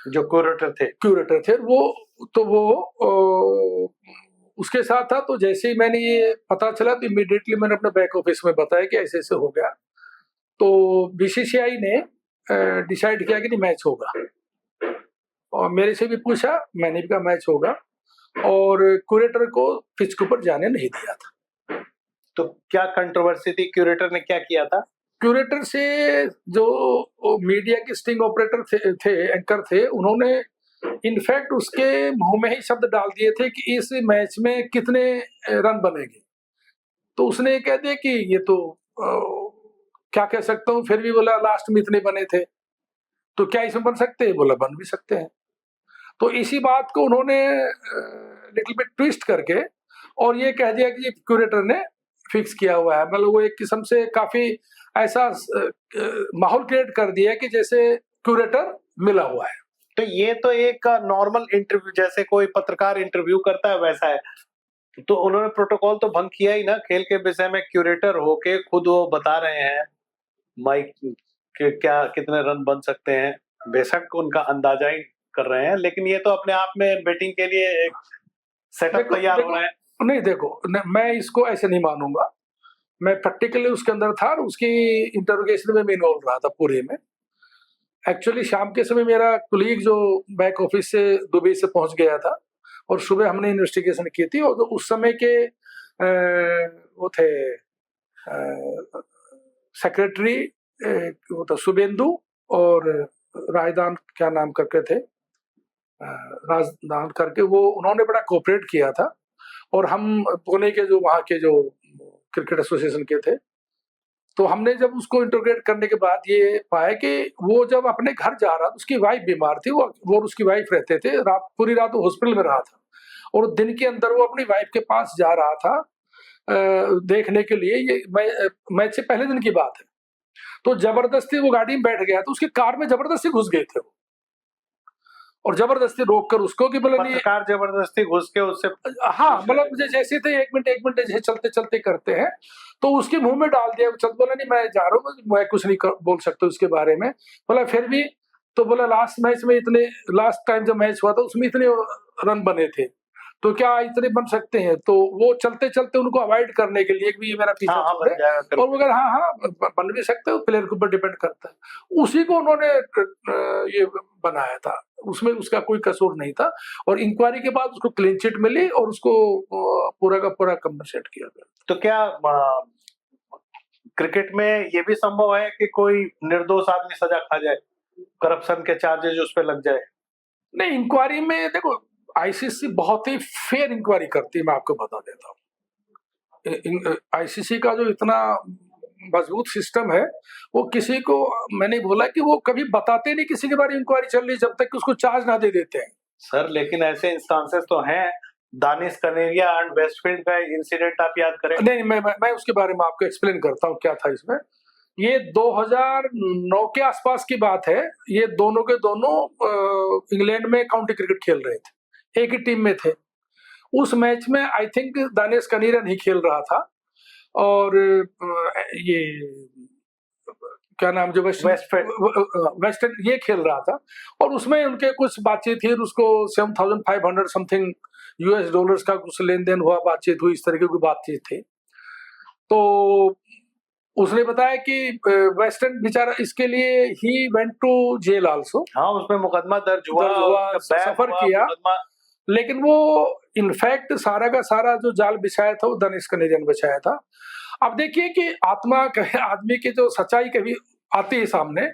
जो क्यूरेटर थे वो। तो वो उसके साथ था। तो जैसे ही मैंने ये पता चला तो इमीडिएटली मैंने अपने बैक ऑफिस में बताया कि ऐसे ऐसे हो गया। तो बीसीसीआई ने डिसाइड किया कि नहीं, मैच होगा, और मेरे से भी पूछा, मैंने भी कहा मैच होगा, और क्यूरेटर को पिच के ऊपर जाने नहीं दिया था। तो क्या कंट्रोवर्सी थी? क्यूरेटर ने क्या किया था? क्यूरेटर से जो मीडिया के स्टिंग ऑपरेटर थे, एंकर थे, उन्होंने इनफैक्ट उसके मुंह में ही शब्द डाल दिए थे कि इस मैच में कितने रन बनेंगे। तो उसने कह दिया कि ये तो क्या कह सकता हूँ, फिर भी बोला लास्ट में इतने बने थे, तो क्या इसमें बन सकते हैं? बोला बन भी सकते हैं। तो इसी बात को उन्होंने लिटिल बिट ट्विस्ट करके और ये कह दिया कि क्यूरेटर ने फिक्स किया हुआ है। मतलब वो एक किस्म से काफी ऐसा माहौल क्रिएट कर दिया कि जैसे क्यूरेटर मिला हुआ है। तो ये तो एक नॉर्मल इंटरव्यू, जैसे कोई पत्रकार इंटरव्यू करता है वैसा है। तो उन्होंने प्रोटोकॉल तो भंग किया ही ना, खेल के विषय में क्यूरेटर होके खुद वो बता रहे हैं माइक के क्या कितने रन बन सकते हैं। बेशक उनका अंदाजा ही कर रहे हैं, लेकिन ये तो अपने आप में बैटिंग के लिए एक सेटअप तैयार हो रहा है। नहीं, देखो, मैं इसको ऐसे नहीं मानूंगा। मैं प्रैक्टिकली उसके अंदर था और उसकी इंटरोगेशन में इन्वॉल्व रहा था पूरे में। एक्चुअली शाम के समय मेरा कुलीग जो बैक ऑफिस से दुबई से पहुंच गया था और सुबह हमने इन्वेस्टिगेशन की थी, और उस समय के वो थे सेक्रेटरी, वो था शुभेंदु और राजदान, क्या नाम करके थे, राजदान करके, वो उन्होंने बड़ा कोऑपरेट किया था। और हम पुणे के जो वहाँ के जो क्रिकेट एसोसिएशन के थे, तो हमने जब उसको इंटरोगेट करने के बाद ये पाया कि वो जब अपने घर जा रहा था, उसकी वाइफ बीमार थी, वो और उसकी वाइफ रहते थे, पूरी रात वो हॉस्पिटल में रहा था, और दिन के अंदर वो अपनी वाइफ के पास जा रहा था देखने के लिए। ये मैच से पहले दिन की बात है। तो जबरदस्ती वो गाड़ी में बैठ गया, तो उसकी कार में जबरदस्ती घुस गए थे वो, और जबरदस्ती रोक कर उसको कि बोला नहीं, कार जबरदस्ती घुस के उससे, हाँ, मतलब जैसे थे एक मिनट जैसे चलते चलते करते हैं, तो उसके मुंह में डाल दिया। चल बोला नहीं, मैं जा रहा हूँ, मैं कुछ नहीं बोल सकता उसके बारे में। बोला फिर भी, तो बोला लास्ट मैच में इतने, लास्ट टाइम जब मैच हुआ था उसमें इतने रन बने थे, तो क्या इतने बन सकते हैं? तो वो चलते चलते उनको अवॉइड करने के लिए कि ये मेरा पीछा हाँ हाँ छोड़े, बन जाएगा और करके। वो अगर हाँ बन भी सकते हो, प्लेयर के ऊपर डिपेंड करता है। उसी को उन्होंने ये बनाया था, उसमें उसका कोई कसूर नहीं था, और इंक्वायरी के बाद उसको क्लीन चिट मिली और उसको पूरा का पूरा कंपनसेट किया गया। तो क्या क्रिकेट में ये भी संभव है कि कोई निर्दोष आदमी सजा खा जाए, करप्शन के चार्जेस उस पर लग जाए? नहीं, इंक्वायरी में देखो, आईसीसी बहुत ही फेयर इंक्वायरी करती है, मैं आपको बता देता हूँ। आईसीसी का जो इतना मजबूत सिस्टम है, वो किसी को, मैंने बोला कि वो कभी बताते नहीं किसी के बारे में इंक्वायरी चल रही, जब तक कि उसको चार्ज ना दे देते हैं। सर लेकिन ऐसे इंस्टांसेस तो हैं, दानिश कनेरिया एंड वेस्टफील्ड का इंसिडेंट आप याद करें। नहीं, मैं उसके बारे में आपको एक्सप्लेन करता हूँ क्या था इसमें। ये 2009 के आसपास की बात है। ये दोनों के दोनों इंग्लैंड में काउंटी क्रिकेट खेल रहे थे, एक ही टीम में थे। उस मैच में आई थिंक दानिश कनेरिया नहीं खेल रहा था, और ये क्या नाम जो वेस्टर्न ये खेल रहा था, और उसमें उनके कुछ बातचीत थी, उसको 7,500 समथिंग यूएस डॉलर्स का कुछ लेन देन हुआ, बातचीत हुई, इस तरीके की बातचीत थी। तो उसने बताया कि वेस्टर्न बेचारा इसके लिए ही वेंट टू जेल आल्सो। हाँ उसमें मुकदमा दर्ज हुआ, सफर किया, लेकिन वो इनफैक्ट सारा का सारा जो जाल बिछाया था वो दानिश कनेरिया ने बिछाया था। अब देखिए कि आदमी की जो सच्चाई कभी आती है सामने।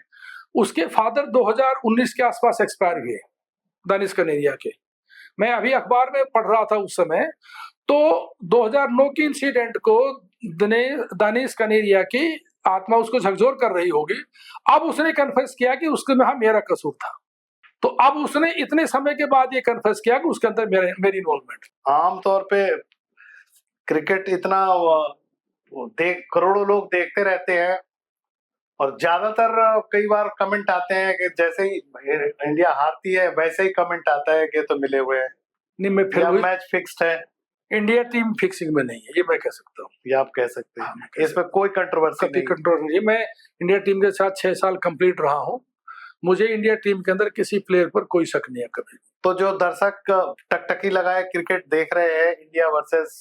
उसके फादर 2019 के आसपास एक्सपायर हुए, दानिश कनेरिया के। मैं अभी अखबार में पढ़ रहा था उस समय, तो 2009 की इंसिडेंट को दानिश कनेरिया की आत्मा उसको झकझोर कर रही होगी। अब उसने कन्फेस किया कि उसके में मेरा कसूर था, तो अब उसने इतने समय के बाद ये कन्फेस किया कि उसके अंदर मेरी इन्वॉल्वमेंट। आमतौर पे क्रिकेट इतना करोड़ों लोग देखते रहते हैं, और ज्यादातर कई बार कमेंट आते हैं कि जैसे ही इंडिया हारती है वैसे ही कमेंट आता है कि तो मिले हुए हैं, नहीं, मैं फिर मैच फिक्स्ड है। इंडिया टीम फिक्सिंग में नहीं है, ये मैं कह सकता हूँ। ये आप कह सकते हैं। हाँ, इसमें कोई कंट्रोवर्सी नहीं। कंट्रोवर्सी नहीं। मैं इंडिया टीम के साथ 6 साल कंप्लीट रहा हूँ, मुझे इंडिया टीम के अंदर किसी प्लेयर पर कोई शक नहीं है कभी। तो जो दर्शक टकटकी लगाए क्रिकेट देख रहे हैं, इंडिया वर्सेस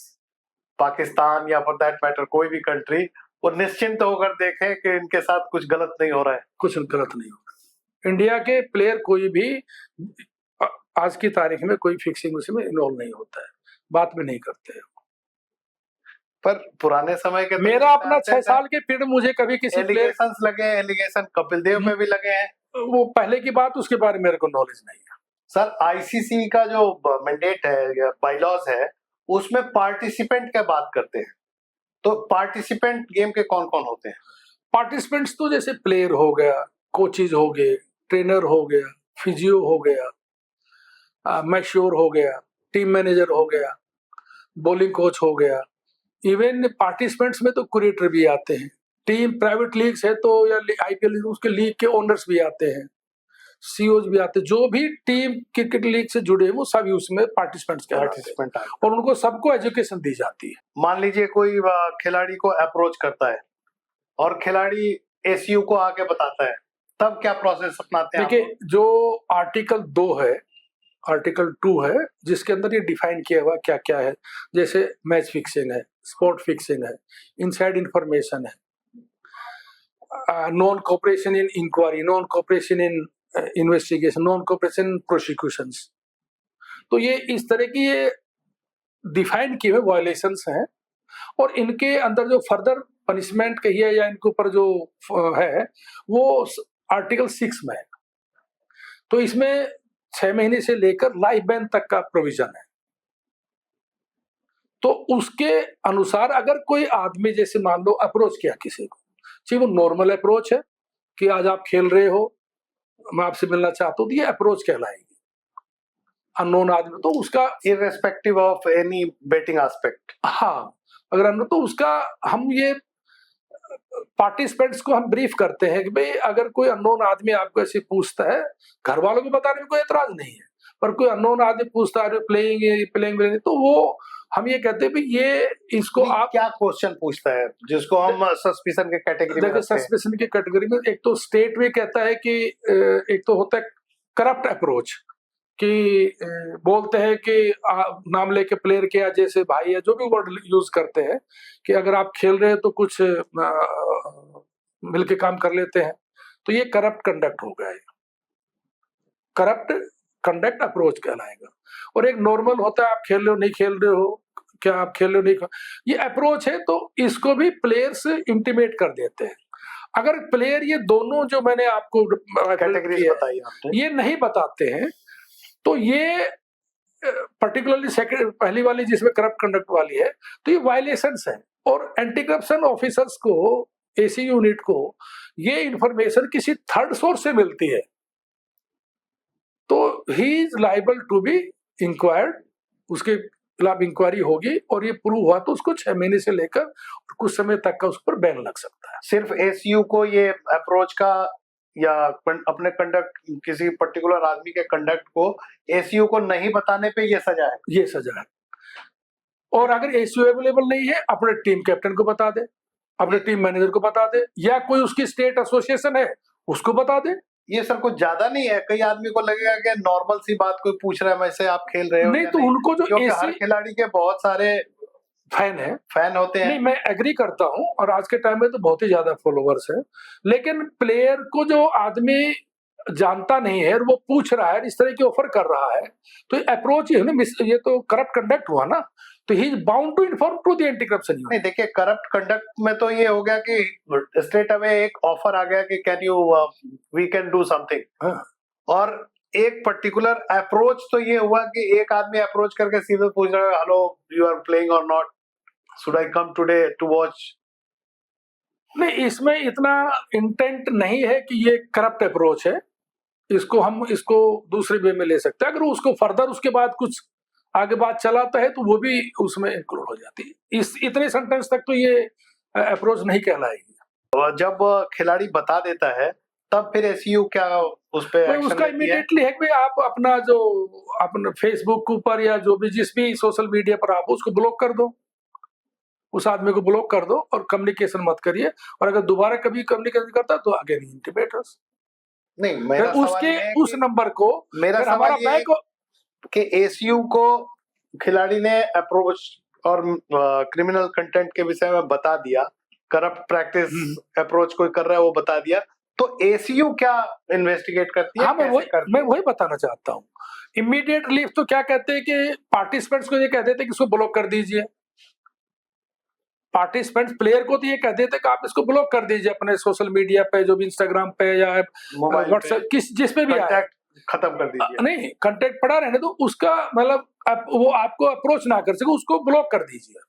पाकिस्तान या फॉर दैट मैटर कोई भी कंट्री, वो निश्चिंत होकर देखें कि इनके साथ कुछ गलत नहीं हो रहा है। कुछ गलत नहीं हो रहा। इंडिया के प्लेयर कोई भी आज की तारीख में कोई फिक्सिंग उसमें इन्वॉल्व नहीं होता है, बात में नहीं करते हैं। पर पुराने समय के मेरा अपना 6 साल के पीरियड मुझे कभी किसी एलिगेशंस लगे हैं, एलिगेशन कपिल देव में भी लगे हैं, वो पहले की बात, उसके बारे में मेरे को नॉलेज नहीं है। सर आईसीसी का जो मैंडेट है, बाइलॉज है, उसमें पार्टिसिपेंट क्या बात करते हैं, तो पार्टिसिपेंट गेम के कौन कौन होते हैं? पार्टिसिपेंट्स तो जैसे प्लेयर हो गया, कोचेज हो गए, ट्रेनर हो गया, फिजियो हो गया, मैश्योर हो गया, टीम मैनेजर हो गया, बॉलिंग कोच हो गया। इवन पार्टिसिपेंट्स में तो क्रिएटर भी आते हैं, टीम प्राइवेट लीग्स है तो या आईपीएल उसके लीग के ओनर्स भी आते हैं, सीईओज भी आते हैं, जो भी टीम क्रिकेट लीग से जुड़े हैं वो सभी उसमें पार्टिसिपेंट्स कहलाते हैं, और उनको सबको एजुकेशन दी जाती है। मान लीजिए कोई खिलाड़ी को अप्रोच करता है और खिलाड़ी एसयू को आके बताता है, तब क्या प्रोसेस अपनाते हैं? देखिए, जो आर्टिकल 2 है, आर्टिकल 2 है, जिसके अंदर ये डिफाइन किया हुआ क्या क्या है, जैसे मैच फिक्सिंग है, स्पोर्ट फिक्सिंग है, इनसाइड इंफॉर्मेशन है, non cooperation in inquiry, non cooperation in investigation, non cooperation in prosecutions. तो ये इस तरह की ये डिफाइन किए हुए वायलेशंस हैं, और इनके अंदर जो फर्दर पनिशमेंट कहिए या इनके ऊपर जो है वो आर्टिकल 6 में है। तो इसमें 6 महीने से लेकर लाइफ बैन तक का प्रोविजन है। तो उसके अनुसार अगर कोई आदमी जैसे मान लो अप्रोच किया किसी को, चाहे वो नॉर्मल अप्रोच है कि आज आप खेल रहे हो, मैं आपसे मिलना चाहता हूँ, तो ये अप्रोच कहलाएगी। अननोन आदमी तो उसका irrespective of any betting aspect, हाँ, अगर अननोन तो उसका हम ये पार्टिसिपेंट्स को हम ब्रीफ करते हैं कि भाई अगर कोई अननोन आदमी आपको ऐसे पूछता है, घर वालों को बताने में कोई एतराज नहीं है, पर कोई अननोन आदमी पूछता है प्लेइंग, तो वो हम ये कहते हैं भाई ये इसको आप क्या क्वेश्चन पूछता है जिसको हम सस्पिशन के कैटेगरी में रखते हैं? सस्पिशन के कैटेगरी में एक तो स्टेट में कहता है कि एक तो होता है करप्ट अप्रोच, कि बोलते हैं कि नाम लेके प्लेयर के या जैसे भाई है जो भी वर्ड यूज करते हैं कि अगर आप खेल रहे हैं तो कुछ मिलके काम कर लेते हैं, तो ये करप्ट कंडक्ट हो गया है। करप्ट कंडक्ट अप्रोच कहलाएगा। और एक नॉर्मल होता है आप खेल रहे हो नहीं खेल रहे हो, क्या आप खेल रहे हो नहीं, ये अप्रोच है। तो इसको भी प्लेयर्स इंटीमेट कर देते हैं। अगर प्लेयर ये दोनों जो मैंने आपको कैटेगरीज बताई आपने, ये नहीं बताते हैं तो ये पर्टिकुलरली सेकंड पहली वाली जिसमें करप्ट कंडक्ट वाली है, तो ये वायलेशंस है। और एंटी करप्शन ऑफिसर्स को, एसी यूनिट को ये इंफॉर्मेशन किसी थर्ड सोर्स से मिलती है, तो he is liable to be inquired, उसके खिलाफ इंक्वायरी होगी और ये प्रूव हुआ तो उसको 6 महीने से लेकर कुछ समय तक का उस पर बैन लग सकता है। सिर्फ एसयू को ये अप्रोच का या अपने कंडक्ट, किसी पर्टिकुलर आदमी के कंडक्ट को एसयू को नहीं बताने पे ये सजा है? ये सजा है। और अगर एसयू अवेलेबल नहीं है, अपने टीम कैप्टन को बता दे, अपने टीम मैनेजर को बता दे, या कोई उसकी स्टेट एसोसिएशन है उसको बता दे। ये सर कुछ ज्यादा नहीं है? कई आदमी को लगेगा कि नॉर्मल सी बात, कोई पूछ रहा है वैसे आप खेल रहे हो नहीं, तो उनको जो क्योंकि हर खिलाड़ी के बहुत सारे फैन होते हैं। नहीं, मैं एग्री करता हूं, और आज के टाइम में तो बहुत ही ज्यादा फॉलोवर्स है, लेकिन प्लेयर को जो आदमी जानता नहीं है और वो पूछ रहा है, इस तरह की ऑफर कर रहा है, तो अप्रोच ही है ना, ये तो करप्ट कंडक्ट हुआ ना, तो he is bound to inform to the anti corruption unit. नहीं देखिए, करप्ट कंडक्ट में तो ये हो गया कि स्ट्रेट अवे एक ऑफर आ गया कि can you we can do something, और एक पर्टिकुलर अप्रोच तो ये हुआ कि एक आदमी अप्रोच करके सीधे पूछ रहा है, hello you are playing or not, should I come today to watch? नहीं, इसमें इतना इंटेंट नहीं है कि ये करप्ट अप्रोच है, इसको दूसरे वे में ले सकते हैं। अगर उसको फर्दर उसके बाद कुछ आगे बात चलाता है तो वो भी उसमें इंक्लूड हो जाती है। इस इतने सेंटेंस तक तो ये अप्रोच नहीं कहलाएगी। जब खिलाड़ी बता देता है तब फिर एसयू क्या उस पे एक्शन उसका लेती है? इमीडिएटली है कि आप अपना फेसबुक के ऊपर या जो भी जिस भी सोशल मीडिया पर आप उसको ब्लॉक कर दो, उस आदमी को ब्लॉक कर दो और कम्युनिकेशन मत करिए। और अगर दोबारा कभी कम्युनिकेशन करता तो अगेन इंटीमेट अस। नहीं, मेरा उसके उस नंबर को मेरा सवाल ये है कि एसयू को खिलाड़ी ने अप्रोच और क्रिमिनल कंटेंट के विषय में बता दिया, करप्ट प्रैक्टिस अप्रोच कोई कर रहा है वो बता दिया, तो एसयू क्या इन्वेस्टिगेट करती है? हाँ, मैं वही बताना चाहता हूँ। इमीडिएट रिलीफ तो क्या कहते हैं कि पार्टिसिपेंट्स को ये कह देते कि इसको ब्लॉक कर दीजिए। पार्टिसिपेंट्स प्लेयर को तो ये कह देते कि आप इसको ब्लॉक कर दीजिए अपने सोशल मीडिया पे, जो भी इंस्टाग्राम पे या व्हाट्सएप जिस पे भी आए, खत्म कर दीजिए। नहीं, कंटेंट पड़ा रहने तो उसका मतलब वो आपको अप्रोच ना कर सके, उसको ब्लॉक कर दीजिए।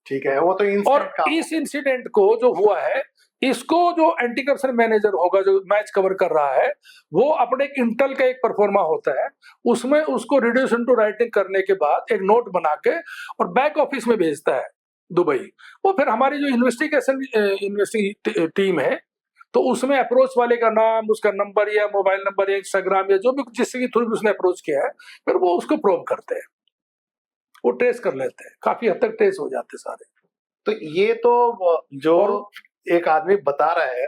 ठीक है, वो तो और इस इंसिडेंट को जो हुआ है, इसको जो एंटी करप्शन मैनेजर होगा जो मैच कवर कर रहा है, वो अपने इंटेल का एक परफॉर्मा होता है, उसमें उसको रिड्यूस इनटू राइटिंग करने के बाद एक नोट बना के और बैक ऑफिस में भेजता है दुबई। वो फिर हमारी जो इन्वेस्टिगेशन टीम है, तो उसमें अप्रोच वाले का नाम, उसका नंबर या मोबाइल नंबर या इंस्टाग्राम या जो भी जिसके थ्रू भी उसने अप्रोच किया है, फिर वो उसको प्रोब करते हैं, वो ट्रेस कर लेते हैं, काफी हद तक ट्रेस हो जाते सारे। तो ये तो जो एक आदमी बता रहा है,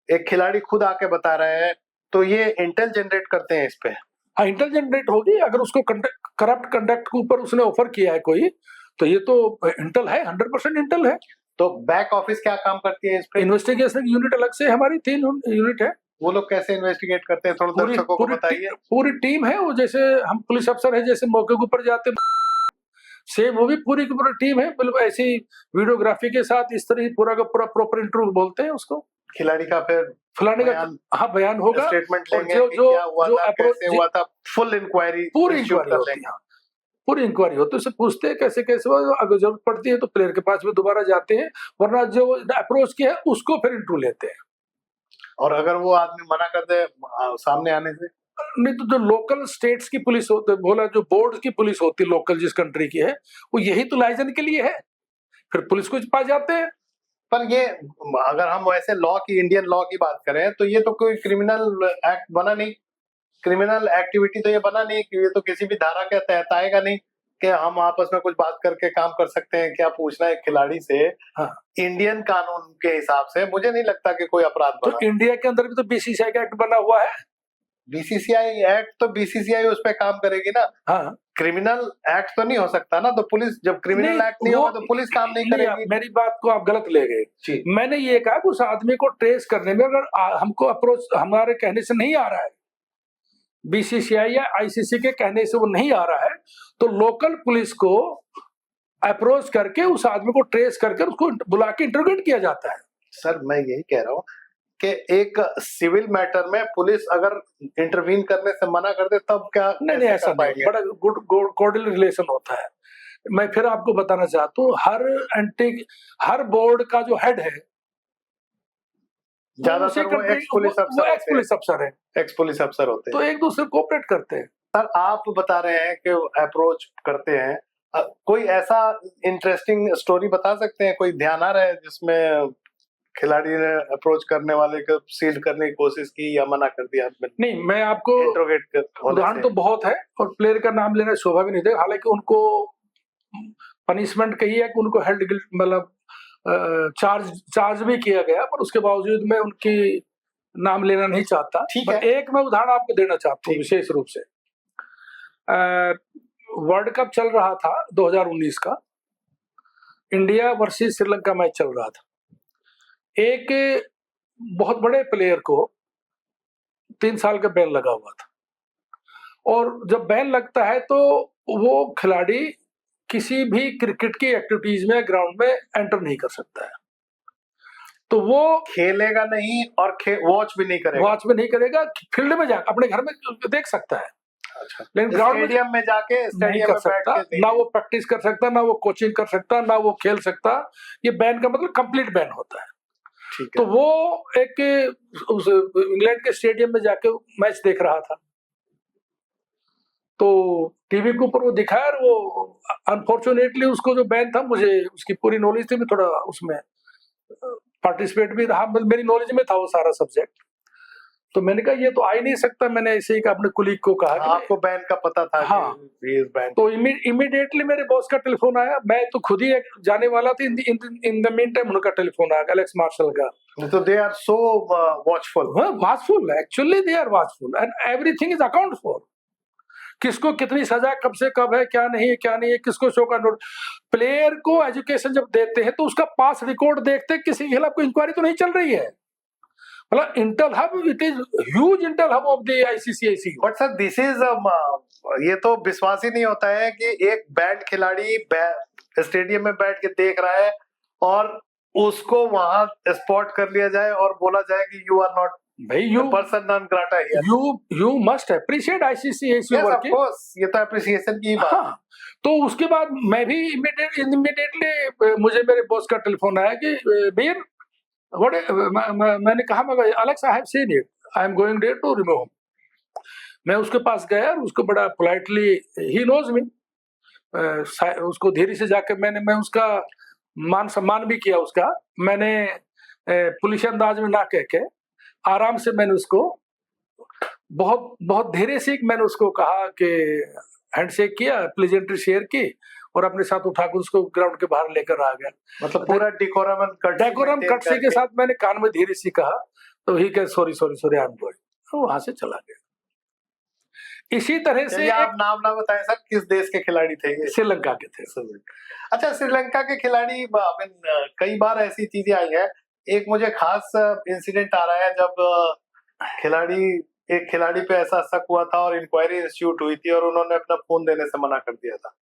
एक खिलाड़ी खुद आके बता रहा है, तो ये इंटेल जनरेट करते हैं इस पे? हाँ, इंटेल जनरेट होगी। अगर उसको करप्ट कंडक्ट के ऊपर उसने ऑफर किया है कोई, तो ये तो इंटेल है, 100% इंटेल है। तो बैक ऑफिस क्या काम करती है इस पे? इन्वेस्टिगेशन यूनिट अलग से हमारी 3 यूनिट है। वो लोग कैसे इन्वेस्टिगेट करते हैं, थोड़ा दर्शकों को बताइए। पूरी टीम है, वो जैसे हम पुलिस अफसर है, जैसे मौके के ऊपर जाते सेम वो भी पूरी की पूरी टीम है, बिल्कुल ऐसी वीडियोग्राफी के साथ, इस तरह पूरा का पूरा प्रॉपर इंटरव्यू बोलते हैं उसको। खिलाड़ी का फिर फलाने का हाँ बयान होगा, स्टेटमेंट लेंगे, जो क्या हुआ था, कैसे हुआ था, फुल इंक्वायरी, पूरी इंक्वायरी होती है। पूरी इंक्वायरी होती है, उससे पूछते हैं कैसे कैसे हुआ, अगर जरूरत पड़ती है तो प्लेयर के पास भी दोबारा जाते हैं, वरना जो अप्रोच किया है उसको फिर इंटरव्यू लेते हैं। और अगर वो आदमी मना कर दे सामने आने से? नहीं, तो जो लोकल स्टेट्स की पुलिस होती है, बोला जो बोर्ड की पुलिस होती है लोकल जिस कंट्री की है, वो यही तो लाइसेंस के लिए है, फिर पुलिस को पास जाते हैं। पर ये अगर हम वैसे लॉ की, इंडियन लॉ की बात करें, तो ये तो कोई क्रिमिनल एक्ट बना नहीं, क्रिमिनल एक्टिविटी तो ये बना नहीं कि ये तो किसी भी धारा के तहत आएगा नहीं कि हम आपस में कुछ बात करके काम कर सकते हैं। क्या पूछना है खिलाड़ी से? हाँ। इंडियन कानून के हिसाब से मुझे नहीं लगता कि कोई अपराध बना। तो इंडिया के अंदर भी तो बीसीसीआई का एक्ट बना हुआ है, बीसीसीआई एक्ट तो बीसीसीआई उस पे काम करेगी ना, हाँ, क्रिमिनल एक्ट तो नहीं हो सकता ना, तो पुलिस जब क्रिमिनल एक्ट नहीं होगा तो पुलिस काम नहीं करेगी। मेरी बात को आप गलत ले गए। जी। मैंने ये कहा कि उस आदमी को ट्रेस करने में अगर हमको अप्रोच हमारे कहने से नहीं आ रहा है, बीसीसीआई या आईसीसी के कहने से वो नहीं आ रहा है, तो लोकल पुलिस को अप्रोच करके उस आदमी को ट्रेस करके उसको बुला के इंटरोगेट किया जाता है। सर मैं यही कह रहा हूँ कि एक सिविल मैटर में पुलिस अगर इंटरवीन करने से मना कर दे तब क्या नहीं, ऐसा नहीं, बड़ा गुड कोऑर्डिनल रिलेशन होता है। मैं फिर आपको बताना चाहता हूँ, हर बोर्ड का जो हेड है ज्यादातर वो एक्स पुलिस अफसर है, एक्स पुलिस अफसर होते हैं, तो एक दूसरे कोऑपरेट करते हैं। सर आप बता रहे हैं कि अप्रोच करते हैं, कोई ऐसा इंटरेस्टिंग स्टोरी बता सकते हैं, कोई ध्यान आ रहा है जिसमें खिलाड़ी ने अप्रोच करने वाले को सील्ड करने की कोशिश की या मना कर दिया? नहीं, मैं आपको उदाहरण तो बहुत है और प्लेयर का नाम लेना शोभा भी नहीं देगा। हालांकि उनको पनिशमेंट कही है कि उनको हेल्ड मतलब चार्ज भी किया गया, पर उसके बावजूद मैं उनकी नाम लेना नहीं चाहता। पर एक मैं उदाहरण आपको देना चाहता हूँ विशेष रूप से। वर्ल्ड कप चल रहा था 2019 का, इंडिया वर्सेस श्रीलंका मैच चल रहा था। एक बहुत बड़े प्लेयर को 3 साल का बैन लगा हुआ था, और जब बैन लगता है तो वो खिलाड़ी किसी भी क्रिकेट की एक्टिविटीज में ग्राउंड में एंटर नहीं कर सकता है। तो वो खेलेगा नहीं और वॉच भी नहीं करेगा, फील्ड में जाकर अपने घर में देख सकता है। अच्छा। लेकिन ग्राउंड स्टेडियम में जाके नहीं कर सकता, ना वो प्रैक्टिस कर सकता, ना वो कोचिंग कर सकता, ना वो खेल सकता। ये बैन का मतलब कंप्लीट बैन होता है। तो वो एक उस इंग्लैंड के स्टेडियम में जाके मैच देख रहा था, तो टीवी के ऊपर वो दिखाया, और वो अनफॉर्चुनेटली उसको जो बैन था, मुझे उसकी पूरी नॉलेज थी, मैं थोड़ा उसमें पार्टिसिपेट भी रहा, मेरी नॉलेज में था वो सारा सब्जेक्ट। तो मैंने कहा ये तो आ ही नहीं सकता। मैंने ऐसे ही अपने कुलीग को कहा कि आपको बैन का पता था? हाँ। कि बैन। तो इमीडिएटली मेरे बॉस का टेलीफोन आया। मैं तो खुद ही जाने वाला था, इन द मीन टाइम उनका टेलीफोन आया, एलेक्स मार्शल का। तो they are so watchful, actually they are watchful and everything is account for. किसको कितनी सजा कब से कब है, क्या नहीं है, किसको शो का नोट। प्लेयर को एजुकेशन जब देते हैं तो उसका पास रिकॉर्ड देखते हैं, किसी के खिलाफ कोई इंक्वायरी तो नहीं चल रही है। मतलब Intel hub, it is huge Intel hub of the ICC. But sir this is ये तो विश्वास ही नहीं होता है कि एक बैंड खिलाड़ी स्टेडियम में बैठ के देख रहा है और उसको वहां स्पॉट कर लिया जाए और बोला जाए कि you are not person non grata here. You must appreciate ICC working. Of course, ये तो अप्रिसिएशन की बात। हाँ, तो उसके बाद मैं भी इमीडिएटली मुझे मेरे बॉस का टेलीफोन आया कि बीर मैंने कहा, मैं Alex I have seen it, I am going there to remove. मैं उसके पास गया और उसको बड़ा पोलाइटली, ही नोज मी, उसको धीरे से जाके मैं उसका मान सम्मान भी किया उसका। मैंने पुलिस अंदाज में ना कह के आराम से मैंने उसको बहुत बहुत धीरे से मैंने उसको कहा कि हैंडशेक किया, प्लेजेंट्री शेयर की और अपने साथ उठाकर उसको ग्राउंड के बाहर लेकर आ गया। मतलब पूरा डेकोरम कटसी के साथ मैंने कान में धीरे से कहा, तो ही कह सॉरी आई एम गोइंग, तो वहां से चला गया। इसी तरह से आप नाम ना बताएं सर, किस देश के खिलाड़ी थे ये? श्रीलंका के थे। अच्छा, श्रीलंका के खिलाड़ी, कई बार ऐसी चीजें आई है। एक मुझे खास इंसिडेंट आ रहा है जब एक खिलाड़ी पे ऐसा शक हुआ था और इंक्वायरी इंस्टीट्यूट हुई थी और उन्होंने अपना फोन देने से मना कर दिया था।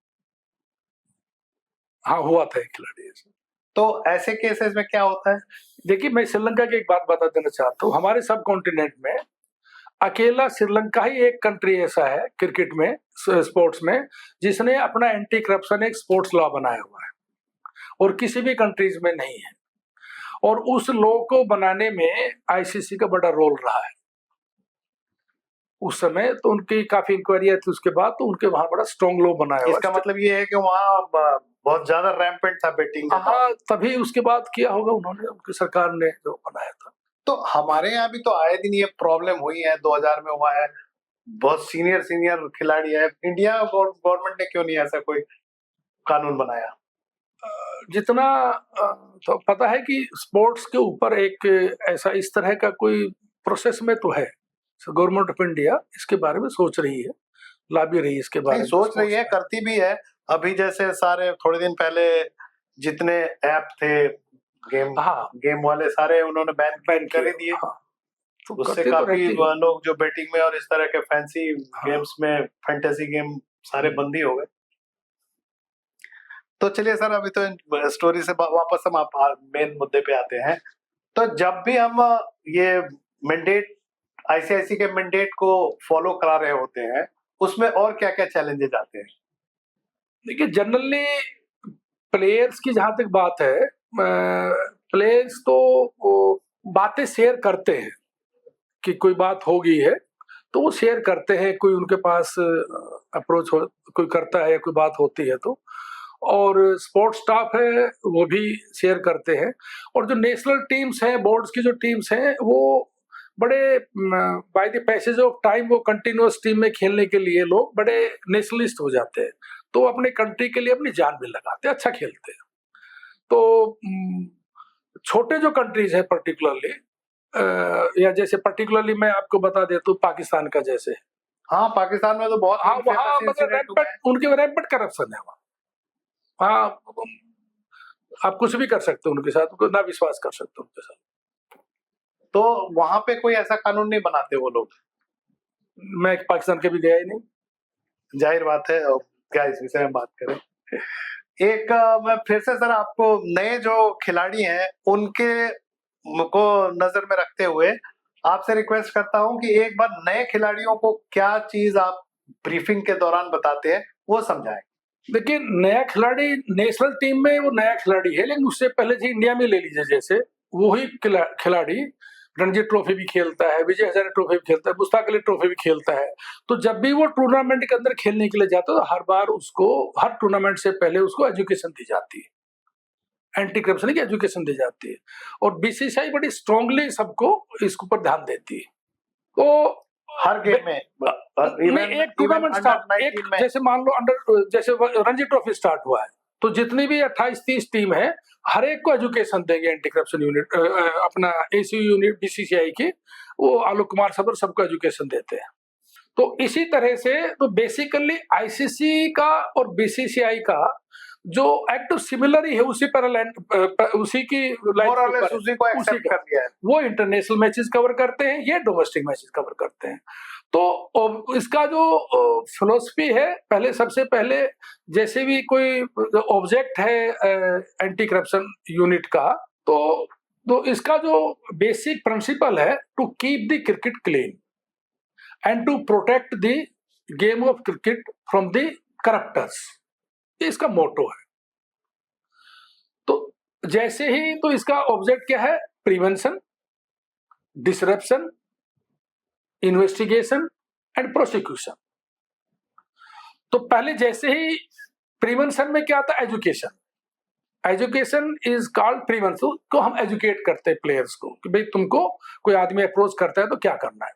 हाँ, हुआ था एक खिलाड़ी ऐसा। तो ऐसे केसेस में क्या होता है? देखिए, मैं श्रीलंका की एक बात बता देना चाहता हूँ। हमारे सब कॉन्टिनेंट में अकेला श्रीलंका ही एक कंट्री ऐसा है क्रिकेट में, स्पोर्ट्स में, जिसने अपना एंटी करप्शन एक स्पोर्ट्स लॉ बनाया हुआ है, और किसी भी कंट्रीज में नहीं है। और उस लॉ को बनाने में आईसीसी का बड़ा रोल रहा है। उस समय तो उनकी काफी इंक्वायरियां थी, उसके बाद तो उनके वहां बड़ा स्ट्रॉन्ग लॉ बनाया। इसका मतलब ये है कि वहाँ बहुत ज्यादा रैम्पेंट था बेटिंग। हाँ, तभी उसके बाद किया होगा उन्होंने, उनकी सरकार ने जो बनाया था। तो हमारे यहाँ भी तो आए दिन ये प्रॉब्लम हुई है, 2000 में हुआ है, बहुत सीनियर खिलाड़ी है। इंडिया गवर्नमेंट ने क्यों नहीं ऐसा कोई कानून बनाया? जितना तो पता है कि स्पोर्ट्स के ऊपर एक ऐसा इस तरह का कोई प्रोसेस में तो है गवर्नमेंट ऑफ इंडिया इसके बारे में सोच रही है, ला भी रही है इसके बारे नहीं में, सोच रही है, करती भी है। अभी जैसे सारे थोड़े दिन पहले जितने ऐप थे गेम हाँ गेम वाले सारे उन्होंने बैन बैन कर ही किया, दिए। हाँ, तो उससे करते तो काफी रहती है। लोग जो बेटिंग में और इस तरह के फैंसी हाँ। गेम्स में, फैंटेसी गेम सारे बंद ही हो गए। तो चलिए सर, अभी तो स्टोरी से वापस हम मेन मुद्दे पे आते हैं। तो जब भी हम ये मैंडेट, आईसीआईसी के मैंडेट को फॉलो करा रहे होते हैं, उसमें और क्या क्या चैलेंजेस आते हैं? देखिए, जनरली प्लेयर्स की जहां तक बात है, प्लेयर्स तो वो बातें शेयर करते हैं कि कोई बात हो गई है तो वो शेयर करते हैं, कोई उनके पास अप्रोच हो, कोई करता है या कोई बात होती है तो, और स्पोर्ट्स स्टाफ है वो भी शेयर करते हैं। और जो नेशनल टीम्स हैं, बोर्ड्स की जो टीम्स हैं, वो बड़े by the passage of time वो कंटिन्यूअस टीम में खेलने के लिए लोग बड़े नेशनलिस्ट हो जाते हैं, तो अपने कंट्री के लिए अपनी जान भी लगाते हैं, अच्छा खेलते हैं। तो छोटे जो कंट्रीज है पर्टिकुलरली, या जैसे पर्टिकुलरली मैं आपको बता देता हूँ पाकिस्तान का, जैसे हाँ, पाकिस्तान में तो बहुत हाँ वहाँ famous मतलब incident हुए हैं। उनके रैम्पेंट करप्शन है वहाँ। हाँ, आप कुछ भी कर सकते हो उनके साथ, ना विश्वास कर सकते हो उनके साथ। तो वहां पे कोई ऐसा कानून नहीं बनाते वो लोग? मैं पाकिस्तान के भी गया ही नहीं। जाहिर बात है, और क्या इस विषय में बात करें। एक मैं फिर से सर आपको नए जो खिलाड़ी हैं उनके को नजर में रखते हुए आपसे रिक्वेस्ट करता हूं कि एक बार नए खिलाड़ियों को क्या चीज आप ब्रीफिंग के दौरान बताते हैं वो समझाएं। देखिए, नया खिलाड़ी नेशनल टीम में वो नया खिलाड़ी है, लेकिन उससे पहले जी इंडिया में ले लीजिए, जैसे वही खिलाड़ी रणजी ट्रॉफी भी खेलता है, विजय हजारे ट्रॉफी भी खेलता है, मुश्ताक अली ट्रॉफी भी खेलता है। तो जब भी वो टूर्नामेंट के अंदर खेलने के लिए जाता है तो हर बार उसको, हर टूर्नामेंट से पहले उसको एजुकेशन दी जाती है, एंटी करप्शन की एजुकेशन दी जाती है, और बीसीसीआई बड़ी स्ट्रांगली सबको इसके ऊपर ध्यान देती है। तो हर गेम में एक टूर्नामेंट स्टार्ट, एक जैसे मान लो अंडर, जैसे रणजी ट्रॉफी स्टार्ट हुआ है तो जितनी भी 28-30 टीम है, हर एक को एजुकेशन देंगे एंटी करप्शन यूनिट, अपना एसीयू यूनिट बीसीसीआई की, वो आलोक कुमार सबर सबको एजुकेशन देते हैं। तो इसी तरह से तो बेसिकली आईसीसी का और बीसीसीआई का जो एक्ट सिमिलर ही है, उसी पर उसी की उसी को एक्सेप्ट कर लिया है। वो इंटरनेशनल मैचेस कवर करते हैं, ये डोमेस्टिक मैचेस कवर करते हैं। तो इसका जो फिलोसफी है, पहले सबसे पहले जैसे भी कोई ऑब्जेक्ट है एंटी करप्शन यूनिट का, तो इसका जो बेसिक प्रिंसिपल है to keep the cricket clean and to protect the game of cricket from the corruptors, ये इसका मोटो है। तो जैसे ही, तो इसका ऑब्जेक्ट क्या है? Prevention, disruption, investigation and prosecution. तो पहले जैसे ही प्रिवेंशन में क्या आता है? Education. Education is called prevention, को हम एजुकेट करते हैं प्लेयर्स को कि भाई तुमको कोई आदमी अप्रोच करता है तो क्या करना है।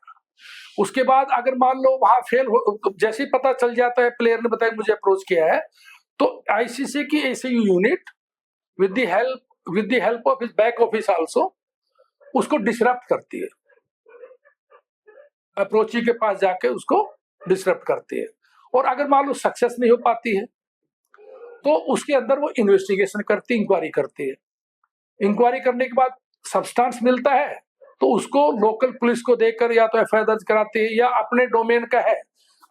उसके बाद अगर मान लो वहां फेल हो, जैसे ही पता चल जाता है प्लेयर ने बताया मुझे अप्रोच किया है, तो आईसीसी की ACU unit with the help of his back office also उसको डिसरप्ट करती है, अप्रोची के पास जाके उसको डिसरप्ट करती है। और अगर मान लो सक्सेस नहीं हो पाती है तो उसके अंदर वो इन्वेस्टिगेशन करती, इंक्वायरी करती है। इंक्वायरी करने के बाद सब्सटेंस मिलता है तो उसको लोकल पुलिस को देकर या तो एफआईआर दर्ज कराती है, या अपने डोमेन का है,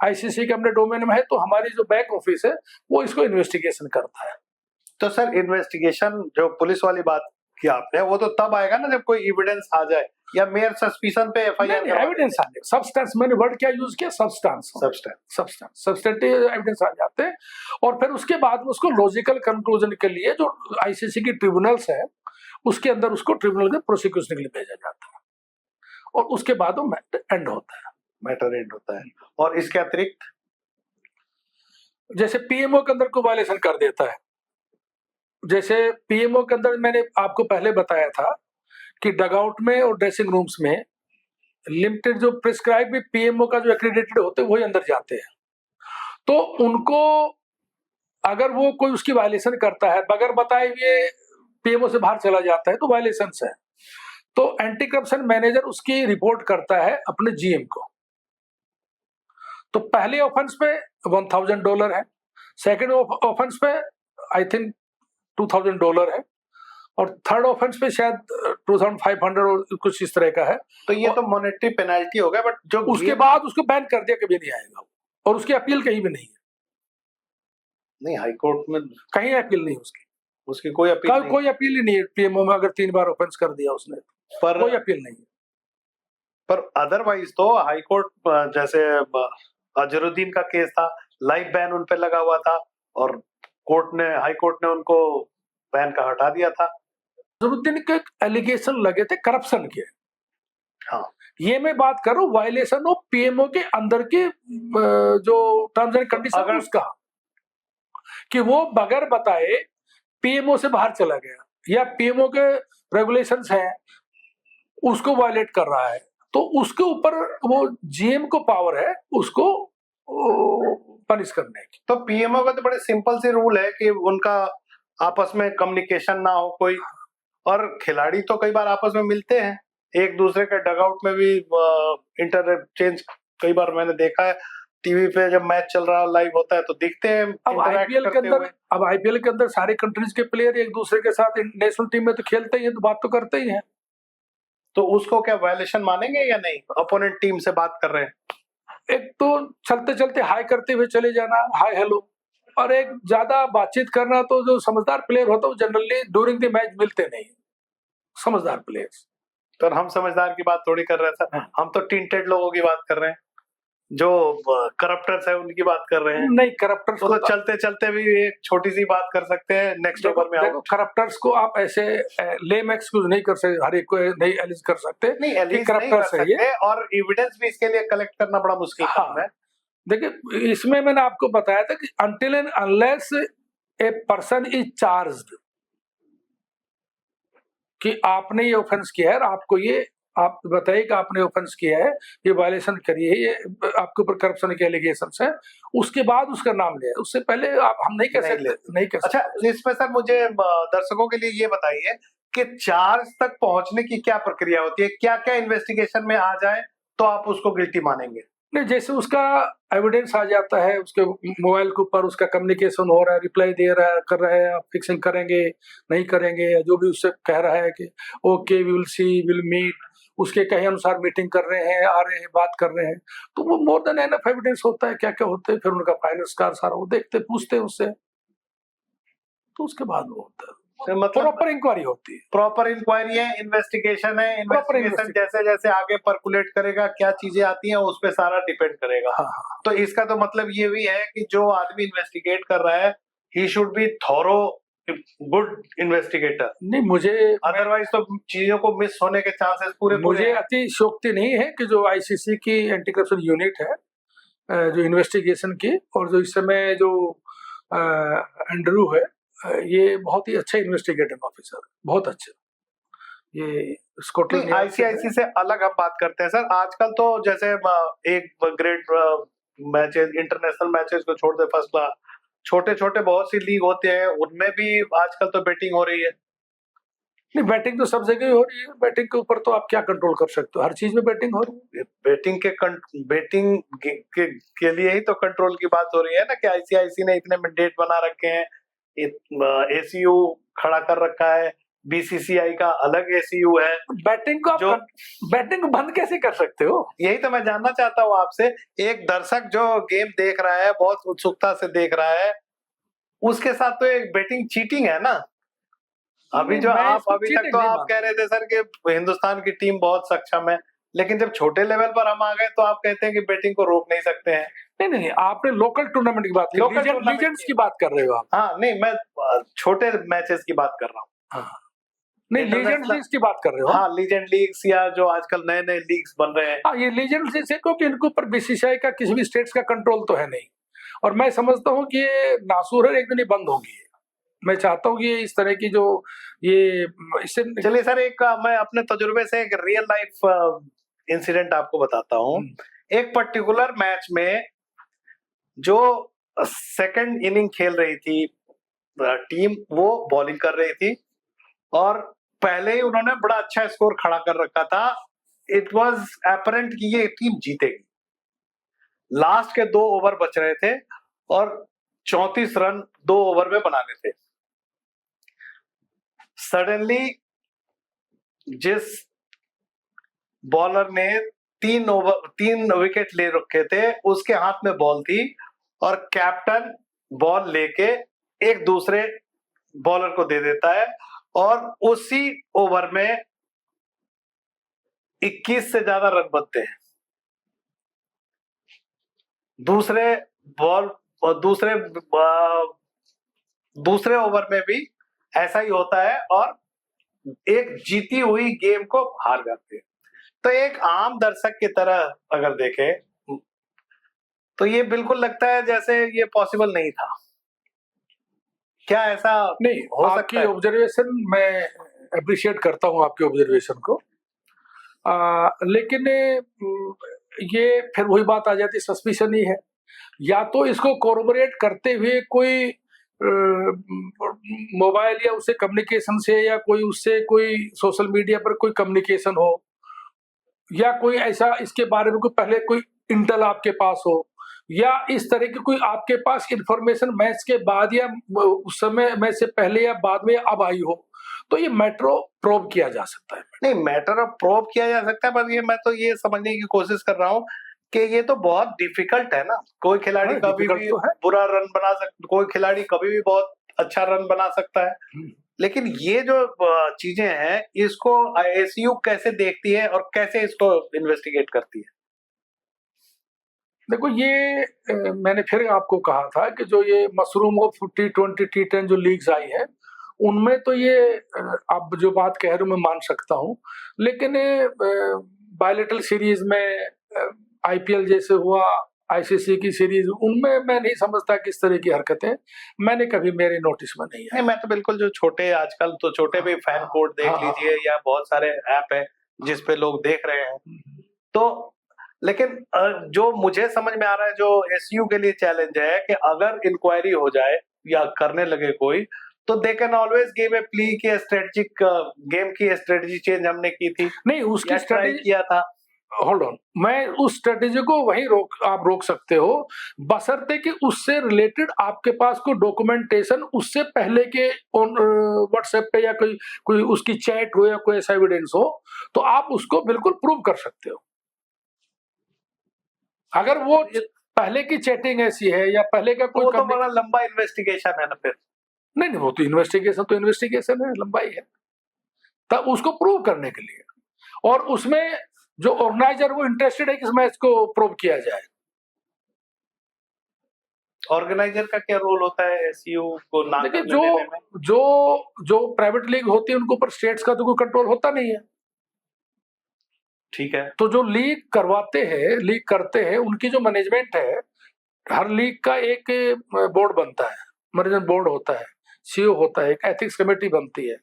आईसीसी के अपने डोमेन में है तो हमारी जो बैक ऑफिस है वो इसको इन्वेस्टिगेशन करता है। तो सर इन्वेस्टिगेशन जो पुलिस वाली बात की आपने, वो तो तब आएगा ना जब कोई एविडेंस आ जाए, या मेयर सस्पिशन पे एफआईआर? एविडेंस आ जाए, सब्सटेंस, मैंने वर्ड क्या यूज किया? सब्सटेंस, सब्सटेंटिव एविडेंस आ जाते हैं। और फिर उसके बाद उसको लॉजिकल कंक्लूजन के लिए जो आईसीसी की ट्रिब्यूनल्स है उसके अंदर उसको ट्रिब्यूनल के प्रोसिक्यूशन के लिए भेजा जाता है, और उसके बाद वो मैटर एंड होता है। और इसके अतिरिक्त जैसे पीएमओ के अंदर को वायलेशन कर देता है, जैसे पीएमओ के अंदर मैंने आपको पहले बताया था कि डगआउट में और ड्रेसिंग रूम्स में लिमिटेड जो प्रिस्क्राइब भी पीएमओ का जो एक्रेडिटेड होते हैं वही अंदर जाते हैं। तो उनको अगर वो कोई उसकी वायलेशन करता है, बगैर बताए हुए पीएमओ से बाहर चला जाता है तो वायलेशन है। तो एंटी करप्शन मैनेजर उसकी रिपोर्ट करता है अपने जीएम को। तो पहले ऑफेंस पे $1000 है, सेकंड ऑफेंस पे आई थिंक $2000 है, और थर्ड ऑफेंस पे शायद 2500 और कुछ इस तरह का है। तो ये तो मॉनेटरी पेनल्टी हो गया, बट जो उसके बाद उसको बैन कर दिया, कभी नहीं आएगा, और उसकी अपील कहीं भी नहीं है, नहीं हाई कोर्ट में कहीं अपील नहीं उसकी कोई अपील नहीं। कोई अपील ही नहीं है। पीएमओ में अगर 3 बार ऑफेंस कर दिया उसने, पर कोई अपील नहीं है। पर अदरवाइज तो हाई कोर्ट, जैसे अजहरुद्दीन का केस था, लाइफ बैन उन पे लगा हुआ था, और हाई कोर्ट ने उनको बैन का हटा दिया था। अजहरुद्दीन के एलिगेशन लगे थे करप्शन के। हाँ, ये मैं बात कर रहा हूँ वायलेशन ऑफ पीएमओ के अंदर के जो टर्म्स एंड कंडीशन उसका, कि वो बगैर बताए पीएमओ से बाहर चला गया, या पीएमओ के रेगुलेशंस हैं उसको वायलेट कर रहा है, तो उसके ऊपर वो जीएम को पावर है उसको पनिश करने की। तो पीएमओ का तो बड़े सिंपल सी रूल है कि उनका आपस में कम्युनिकेशन ना हो कोई, और खिलाड़ी तो कई बार आपस में मिलते हैं, एक दूसरे के डगआउट में भी इंटरचेंज कई बार मैंने देखा है, टीवी पे जब मैच चल रहा लाइव होता है तो दिखते हैं। अब आईपीएल के अंदर सारे कंट्रीज के प्लेयर एक दूसरे के साथ नेशनल टीम में तो खेलते ही हैं, तो बात तो करते ही हैं। तो उसको क्या वायलेशन मानेंगे या नहीं? अपोनेंट टीम से बात कर रहे हैं, एक तो चलते चलते हाई करते हुए चले जाना, हाय हेलो, और एक ज्यादा बातचीत करना, तो जो समझदार प्लेयर होता है वो जनरली ड्यूरिंग द मैच मिलते नहीं, समझदार प्लेयर्स। तो हम समझदार की बात थोड़ी कर रहे हैं सर, हम तो टिंटेड लोगों की बात कर रहे हैं, जो करप्टर्स है उनकी बात कर रहे हैं। नहीं, करप्टर्स तो चलते चलते भी एक छोटी सी बात कर सकते हैं, नेक्स्ट ओवर में देखो, करप्टर्स को आप ऐसे लेम एक्सक्यूज नहीं कर सकते, हर एक को नहीं एलिज कर सकते, नहीं एलिज नहीं कर सकते, और एविडेंस भी इसके लिए कलेक्ट करना बड़ा मुश्किल काम है। देखिए, इसमें मैंने आपको बताया था कि until and unless a person is charged कि आपने ये ऑफेंस किया है, आपको ये आप बताइए कि आपने ऑफेंस किया है, ये वायलेशन करी है, ये आपके ऊपर करप्शन के एलिगेशंस है, उसके बाद उसका नाम लिया, उससे पहले आप हम नहीं कह सकते। अच्छा, इसमें सर मुझे दर्शकों के लिए ये बताइए कि चार्ज तक पहुंचने की क्या प्रक्रिया होती है, क्या क्या इन्वेस्टिगेशन में आ जाए तो आप उसको गिल्टी मानेंगे? नहीं, जैसे उसका एविडेंस आ जाता है, उसके मोबाइल के ऊपर उसका कम्युनिकेशन हो रहा है, रिप्लाई दे रहा है, कर रहे हैं, आप फिक्सिंग करेंगे नहीं करेंगे, या जो भी उससे कह रहा है कि okay we will see will meet, उसके कहे अनुसार मीटिंग कर रहे हैं, आ रहे हैं, बात कर रहे हैं, तो वो मोर देन एनफ एविडेंस होता है, क्या क्या होते हैं, फिर उनका फाइनल स्कार सारा वो देखते पूछते हैं उससे, तो उसके बाद वो होता है, मतलब प्रॉपर इंक्वायरी होती है। प्रॉपर इंक्वायरी है, इन्वेस्टिगेशन है, इन्वेस्टिगेशन जैसे जैसे आगे परकुलेट करेगा, क्या चीजें आती हैं उस पे सारा डिपेंड करेगा। हाँ। तो इसका तो मतलब ये भी है कि जो आदमी इन्वेस्टिगेट कर रहा है, he should be thorough, good investigator. नहीं, मुझे अदरवाइज तो चीजों को मिस होने के चांसेस पूरे मुझे अतिशयोक्ति नहीं है कि जो आईसीसी की एंटी करप्शन यूनिट है, जो इन्वेस्टिगेशन की, और जो इस समय जो एंड्रू है, ये बहुत ही अच्छा इन्वेस्टिगेटिव ऑफिसर, बहुत अच्छा। ये स्कॉटलैंड आईसीआईसी से अलग हम बात करते हैं सर। आजकल तो जैसे एक ग्रेट मैचेस, इंटरनेशनल मैचेस को छोड़ दे, फर्स्ट क्लास छोटे छोटे बहुत सी लीग होते हैं, उनमें भी आजकल तो बैटिंग हो रही है। नहीं, बैटिंग तो सब जगह हो रही है, बैटिंग के ऊपर तो आप क्या कंट्रोल कर सकते हो, हर चीज में बैटिंग हो रही है। बैटिंग के लिए ही तो कंट्रोल की बात हो रही है ना, कि आईसीआईसी ने इतने मैंडेट बना रखे हैं, एसीयू खड़ा कर रखा है, बीसीसीआई का अलग एसीयू है। बैटिंग को बंद कैसे कर सकते हो? यही तो मैं जानना चाहता हूँ आपसे। एक दर्शक जो गेम देख रहा है, बहुत उत्सुकता से देख रहा है, उसके साथ तो एक बैटिंग चीटिंग है ना। अभी जो आप अभी तक तो आप कह रहे थे सर कि हिंदुस्तान की टीम बहुत सक्षम है, लेकिन जब छोटे लेवल पर हम आ गए तो आप कहते हैं कि बैटिंग को रोक नहीं सकते हैं। नहीं, आपने लोकल टूर्नामेंट की बात की, लीजेंड्स की बात कर रहे हो आप। हाँ, नहीं, मैं छोटे मैचेस की बात कर रहा हूँ। हाँ। नहीं, लीजेंड लीग्स की बात कर रहे हो। हाँ, लीजेंड लीग्स, या जो आजकल नए नए लीग्स बन रहे हैं। हाँ, ये लीजेंड लीग्स है, क्योंकि इनके ऊपर बीसीसीआई का किसी भी स्टेट्स का कंट्रोल तो है नहीं, और मैं समझता हूँ कि ये नासूर है, एक दिन ये बंद होगी। मैं चाहता हूँ कि इस तरह की जो ये इससे चलिए सर, एक मैं अपने तजुर्बे से एक रियल लाइफ इंसिडेंट आपको बताता हूँ। एक पर्टिकुलर मैच में जो सेकंड इनिंग खेल रही थी टीम, वो बॉलिंग कर रही थी, और पहले ही उन्होंने बड़ा अच्छा स्कोर खड़ा कर रखा था। इट वाज एपरेंट कि ये टीम जीतेगी। लास्ट के 2 ओवर बच रहे थे और 34 रन 2 ओवर में बनाने थे। सडनली जिस बॉलर ने 3 विकेट ले रखे थे, उसके हाथ में बॉल थी और कैप्टन बॉल लेके एक दूसरे बॉलर को दे देता है और उसी ओवर में 21 से ज्यादा रन बनते हैं। दूसरे बॉल और दूसरे ओवर में भी ऐसा ही होता है और एक जीती हुई गेम को हार जाते हैं। तो एक आम दर्शक की तरह अगर देखें तो ये बिल्कुल लगता है जैसे ये पॉसिबल नहीं था। क्या ऐसा नहीं, हो आपकी सकता है? ऑब्जर्वेशन मैं अप्रिशिएट करता हूं, आपके ऑब्जर्वेशन को। लेकिन ये फिर वही बात आ जाती है, सस्पिशन ही है। या तो इसको कोरोबोरेट करते हुए कोई मोबाइल या उससे कम्युनिकेशन से या कोई उससे कोई सोशल मीडिया पर कोई कम्युनिकेशन हो, या कोई ऐसा इसके बारे में कोई पहले कोई इंटेल आपके पास हो, या इस तरह की कोई आपके पास इंफॉर्मेशन मैच के बाद या उस समय मैच से पहले या बाद में अब आई हो, तो ये मैटर प्रोब किया जा सकता है। नहीं, मैटर ऑफ प्रोब किया जा सकता है, पर ये मैं तो ये समझने की कोशिश कर रहा हूँ कि ये तो बहुत डिफिकल्ट है ना। कोई खिलाड़ी हाँ, कभी difficult भी तो है। बुरा रन बना सकता, कोई खिलाड़ी कभी भी बहुत अच्छा रन बना सकता है। लेकिन ये जो चीजें हैं, इसको एसयू कैसे देखती है और कैसे इसको इन्वेस्टिगेट करती है? देखो, ये मैंने फिर आपको कहा था कि जो ये मशरूम ऑफ T20 T10 जो लीग्स आई है, उनमें तो ये आप जो बात कह रहे हो मैं मान सकता हूँ। लेकिन बायलेटरल सीरीज में आईपीएल जैसे हुआ, आईसीसी की सीरीज, उनमें मैं नहीं समझता कि इस तरह की हरकतें मैंने कभी मेरे नोटिस में नहीं नहीं, मैं तो बिल्कुल जो छोटे आजकल तो छोटे भी फैन कोड देख हाँ, लीजिए या बहुत सारे ऐप है जिस पे लोग देख रहे हैं। तो लेकिन जो मुझे समझ में आ रहा है, जो एसयू के लिए चैलेंज है कि अगर इंक्वायरी हो जाए या करने लगे कोई, तो they can always give a plea की स्ट्रेटेजिक गेम की स्ट्रेटजी चेंज हमने की थी, नहीं, उसकी या ट्राई स्ट्रेटेजी किया था। होल्ड ऑन, मैं उस स्ट्रेटेजी को वहीं आप रोक सकते हो, बशर्ते कि उससे रिलेटेड आपके पास कोई डॉक्यूमेंटेशन उससे पहले के व्हाट्सएप पे या कोई उसकी चैट हो या कोई ऐसा एविडेंस हो, तो आप उसको बिल्कुल प्रूव कर सकते हो। अगर वो पहले की चैटिंग ऐसी है या पहले का कोई तो बड़ा लंबा इन्वेस्टिगेशन है ना फिर। नहीं, वो तो इन्वेस्टिगेशन है, लंबाई है, तब उसको प्रूव करने के लिए, और उसमें जो ऑर्गेनाइजर वो इंटरेस्टेड है कि इस मैच को प्रूव किया जाए। ऑर्गेनाइजर का क्या रोल होता है एसयू को ना देखिए, करने देने में? जो प्राइवेट लीग होती है उनके ऊपर स्टेट्स का तो कोई कंट्रोल होता नहीं है। ठीक है। तो जो लीग करते हैं, उनकी जो मैनेजमेंट है, हर लीग का एक बोर्ड बनता है, मैनेजमेंट बोर्ड होता है, सीईओ होता है, एक एथिक्स कमेटी बनती है,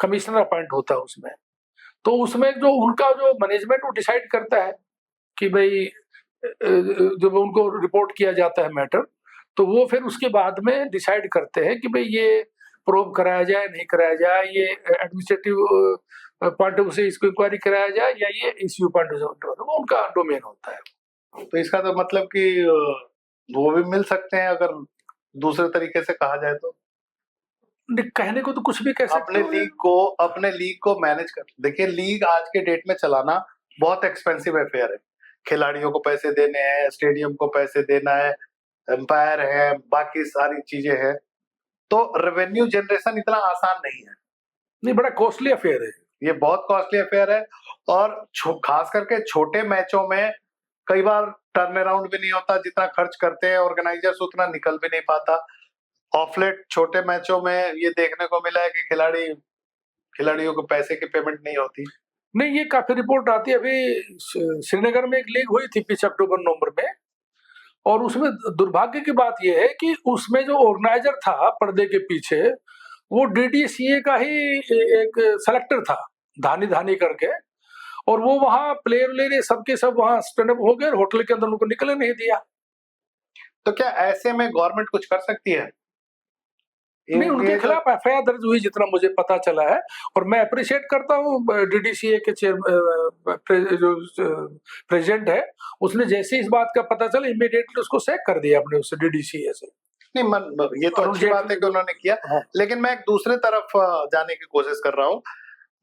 कमिश्नर अपॉइंट होता है उसमें। तो उसमें जो उनका जो मैनेजमेंट वो डिसाइड करता है कि भाई जब उनको रिपोर्ट किया जाता है मैटर, तो वो फिर उसके बाद में डिसाइड करते हैं कि भाई ये प्रोब कराया जाए, नहीं कराया जाए, ये एडमिनिस्ट्रेटिव पॉइंट ऑफ व्यू से इसको इंक्वायरी कराया जाए, या ये इश्यू पॉइंट ऑफ व्यू, वो उनका डोमेन होता है। तो इसका तो मतलब कि वो भी मिल सकते हैं अगर दूसरे तरीके से कहा जाए तो। कहने को तो कुछ भी कह सकते अपने लीग को मैनेज कर, देखिए लीग आज के डेट में चलाना बहुत एक्सपेंसिव अफेयर है। खिलाड़ियों को पैसे देने हैं, स्टेडियम को पैसे देना है, एम्पायर है, बाकी सारी चीजें हैं, तो रेवेन्यू जनरेशन इतना आसान नहीं है। नहीं, बड़ा कॉस्टली अफेयर है, ये बहुत कॉस्टली अफेयर है, और खास करके छोटे मैचों में कई बार टर्न अराउंड भी नहीं होता, जितना खर्च करते हैं ऑर्गेनाइजर्स उतना निकल भी नहीं पाता। ऑफलेट छोटे मैचों में ये देखने को मिला है कि खिलाड़ियों को पैसे की पेमेंट नहीं होती। नहीं, ये काफी रिपोर्ट आती है। अभी श्रीनगर में एक लीग हुई थी पिछले अक्टूबर-नवंबर में, और उसमें दुर्भाग्य की बात यह है कि उसमें जो ऑर्गेनाइजर था पर्दे के पीछे, वो डीडीसीए का ही एक सेलेक्टर था, धानी करके, और वो वहां प्लेयर सबके सब वहां स्टैंड अप हो गए, होटल के अंदर उनको निकलने नहीं दिया। तो क्या ऐसे में गवर्नमेंट कुछ कर सकती है? नहीं, उनके ये खिलाफ एफआईआर दर्ज हुई जितना मुझे पता चला है। और मैं अप्रिशिएट करता हूँ डीडीसीए के जो प्रेसिडेंट है, उसने जैसे ही इस बात का पता चला इमीडिएटली उसको सैक कर दिया अपने उससे डीडीसीए से। नहीं ये तो और अच्छी बात है कि उन्होंने किया, हाँ। लेकिन मैं एक दूसरे तरफ जाने की कोशिश कर रहा हूँ।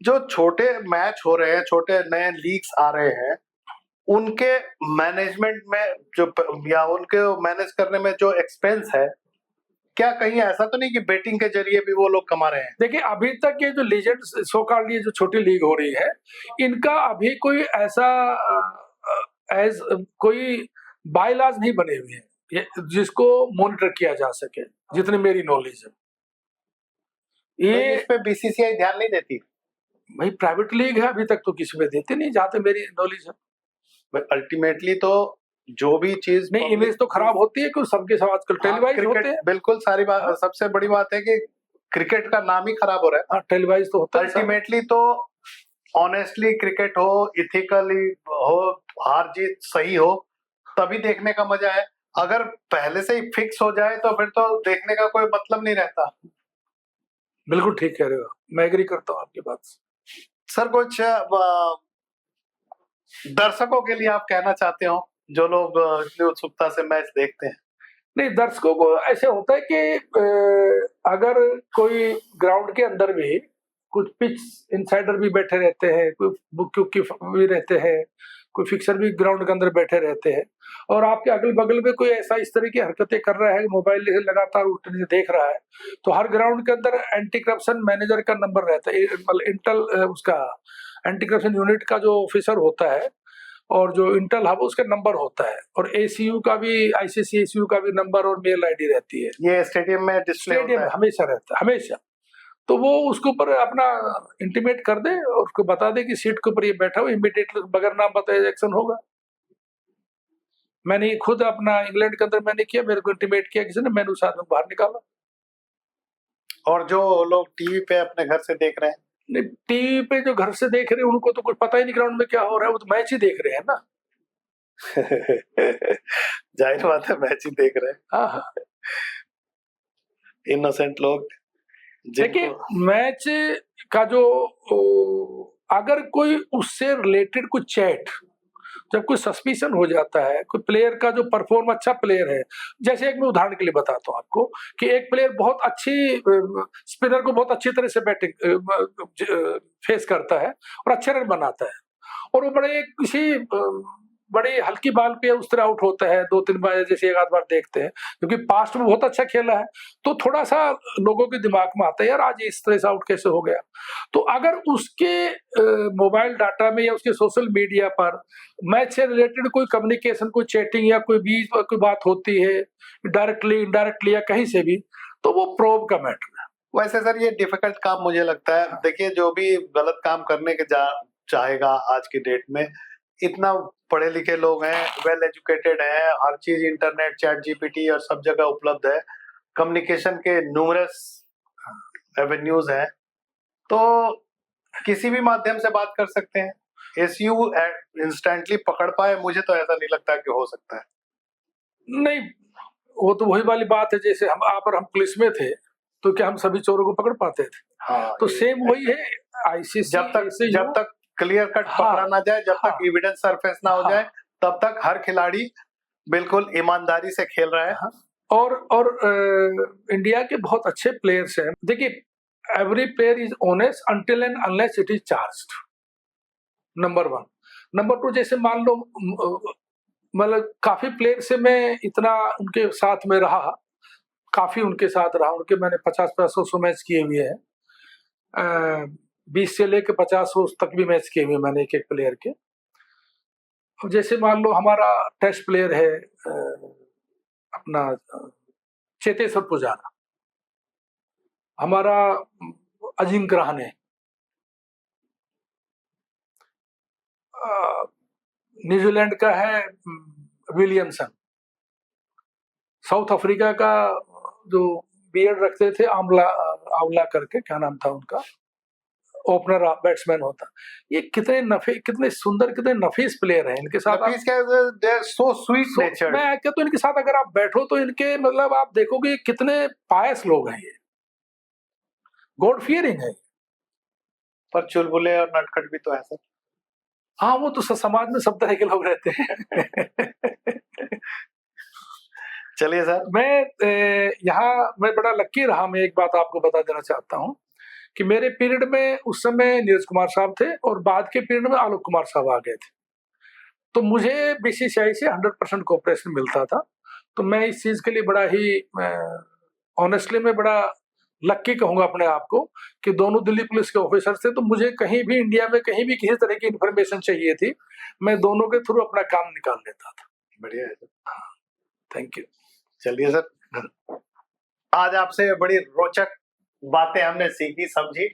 जो छोटे मैच हो रहे हैं, छोटे नए लीग्स आ रहे हैं, उनके मैनेजमेंट में जो या उनके मैनेज करने में जो एक्सपेंस है, क्या कहीं ऐसा तो नहीं कि बेटिंग के जरिए भी वो लोग कमा रहे हैं? देखिए, अभी तक ये जो लीजेंड सो कॉल्ड ये जो छोटी लीग हो रही है, इनका अभी कोई ऐसा कोई बायलॉज नहीं बने हुए हैं जिसको मॉनिटर किया जा सके, जितनी मेरी नॉलेज है। ये इस पे बीसीसीआई ध्यान नहीं देती? भाई प्राइवेट लीग है, अभी तक तो किसी में देते नहीं, जहां तक मेरी नॉलेज है। अल्टीमेटली तो जो भी चीज नहीं, इमेज तो खराब होती है क्योंकि सबके सब आजकल टेलीवाइज होते हैं। बिल्कुल, सारी बात, सबसे बड़ी बात है कि क्रिकेट का नाम ही खराब हो रहा है। टेलीवाइज तो होता है। अल्टीमेटली तो ऑनेस्टली क्रिकेट हो, इथिकली हो, हार जीत सही हो, तभी देखने का मजा है। अगर पहले से ही फिक्स हो जाए तो फिर तो देखने का कोई मतलब नहीं रहता। बिल्कुल ठीक कह रहे हो, मैं एग्री करता हूँ आपकी बात से। सर, कुछ दर्शकों के लिए आप कहना चाहते हो जो लोग इतनी उत्सुकता से मैच देखते हैं? नहीं, दर्शकों को ऐसे होता है कि अगर कोई ग्राउंड के अंदर भी कुछ पिच इनसाइडर भी बैठे रहते हैं, कोई बुक भी रहते हैं, कोई फिक्सर भी ग्राउंड के अंदर बैठे रहते हैं, और आपके अगल बगल में कोई ऐसा इस तरह की हरकतें कर रहा है, मोबाइल से लगातार उठने से देख रहा है, तो हर ग्राउंड के अंदर एंटी करप्शन मैनेजर का नंबर रहता है, मतलब इंटेल उसका एंटी करप्शन यूनिट का जो ऑफिसर होता है और जो इंटेल हब उसका नंबर होता है, और एसीयू का भी, आईसीसी एसीयू का भी नंबर और मेल आईडी रहती है। ये स्टेडियम में डिस्प्ले होता है? हमेशा रहता है, हमेशा। तो वो उसके ऊपर अपना इंटीमेट कर दे और उसको बता दे कि सीट के ऊपर ये बैठा हुआ, इमीडिएटली बगैर नाम बताए एक्शन होगा। मैंने खुद अपना इंग्लैंड के अंदर मैंने किया, मेरे को इंटीमेट किया किसी ने, मैंने उस आदमी को बाहर निकाला। और जो लोग टीवी पे अपने घर से देख रहे हैं? नहीं, टीवी पे जो घर से देख रहे हैं उनको तो कुछ पता ही नहीं ग्राउंड में क्या हो रहा है, वो तो मैच ही देख रहे हैं ना। जाहिर बात है, मैच ही देख रहे हैं। हाँ, इनोसेंट लोग। देखिए, मैच का जो अगर कोई उससे रिलेटेड कुछ चैट, जब कोई सस्पिशन हो जाता है, कोई प्लेयर का जो परफॉर्म अच्छा प्लेयर है, जैसे एक मैं उदाहरण के लिए बताता हूँ आपको कि एक प्लेयर बहुत अच्छी स्पिनर को बहुत अच्छी तरह से बैटिंग फेस करता है और अच्छे रन बनाता है, और वो किसी बड़ी हल्की बाल पे उस तरह आउट होता है 2-3 बार, जैसे एक आध बार देखते हैं, क्योंकि पास्ट में बहुत अच्छा खेला है, तो थोड़ा सा लोगों के दिमाग में आता है यार आज इस तरह से आउट कैसे हो गया। तो अगर उसके मोबाइल डाटा में या उसके सोशल मीडिया पर मैच से रिलेटेड कोई कम्युनिकेशन, कोई चैटिंग या कोई बात होती है डायरेक्टली इनडायरेक्टली या कहीं से भी, तो वो प्रोब का मैटर है। वैसे सर, ये डिफिकल्ट काम मुझे लगता है। देखिए, जो भी गलत काम करने के चाहेगा आज की डेट में, इतना पढ़े लिखे लोग हैं, वेल एजुकेटेड हैं, हर चीज इंटरनेट, चैट जीपीटी और सब जगह उपलब्ध है, कम्युनिकेशन के न्यूमरस एवेन्यूज हैं, तो किसी भी माध्यम से बात कर सकते हैं। एसयू इंस्टेंटली पकड़ पाए, मुझे तो ऐसा नहीं लगता कि हो सकता है। नहीं, वो तो वही वाली बात है, जैसे हम पुलिस में थे तो क्या हम सभी चोरों को पकड़ पाते थे? हाँ, तो सेम वही है आईसीसी। जब तक क्लियर कट पकड़ा ना जाए, जब तक एविडेंस सरफेस ना हो जाए, तब तक हर खिलाड़ी बिल्कुल ईमानदारी से खेल रहा है। और इंडिया के बहुत अच्छे प्लेयर्स हैं। देखिए, every player is honest until and unless it is charged, number 1। Number 2, जैसे मान लो मतलब काफी प्लेयर से मैं इतना उनके साथ में रहा, काफी उनके साथ रहा, उनके मैंने 50-100 मैच किए हुए हैं, 20 से लेकर 50 तक भी मैच किए हुए मैंने एक एक प्लेयर के। अब जैसे मान लो हमारा टेस्ट प्लेयर है अपना चेतेश्वर पुजारा, हमारा अजिंक्य रहाणे, न्यूजीलैंड का है विलियमसन, साउथ अफ्रीका का जो बियर्ड रखते थे आंवला करके, क्या नाम था उनका, ओपनर बैट्समैन होता। ये कितने सुंदर, कितने नफीस प्लेयर हैं। इनके साथ सो स्वीट नेचर। मैं कहता हूं इनके साथ अगर आप बैठो तो इनके मतलब आप देखोगे कितने पायस लोग हैं ये। गॉड फियरिंग है। पर चुलबुले और नटखट भी तो है सर। हाँ, वो तो समाज में सब तरह के लोग रहते हैं। चलिए सर। यहाँ मैं बड़ा लकी रहा। मैं एक बात आपको बता देना चाहता हूँ कि मेरे पीरियड में उस समय नीरज कुमार साहब थे और बाद के पीरियड में आलोक कुमार साहब आ गए थे, तो मुझे बीसीसीआई से 100% कोऑपरेशन मिलता था। तो मैं इस चीज के लिए बड़ा ही ऑनेस्टली मैं बड़ा लक्की कहूंगा अपने आप को कि दोनों दिल्ली पुलिस के ऑफिसर थे, तो मुझे कहीं भी इंडिया में कहीं भी किसी तरह की इंफॉर्मेशन चाहिए थी, मैं दोनों के थ्रू अपना काम निकाल लेता था। बढ़िया है सर। Thank you. चलिए सर, आज आपसे बड़ी रोचक बातें हमने सीखी समझी।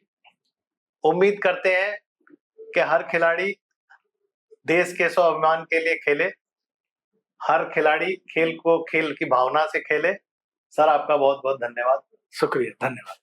उम्मीद करते हैं कि हर खिलाड़ी देश के स्वाभिमान के लिए खेले, हर खिलाड़ी खेल को खेल की भावना से खेले। सर आपका बहुत बहुत धन्यवाद। शुक्रिया, धन्यवाद।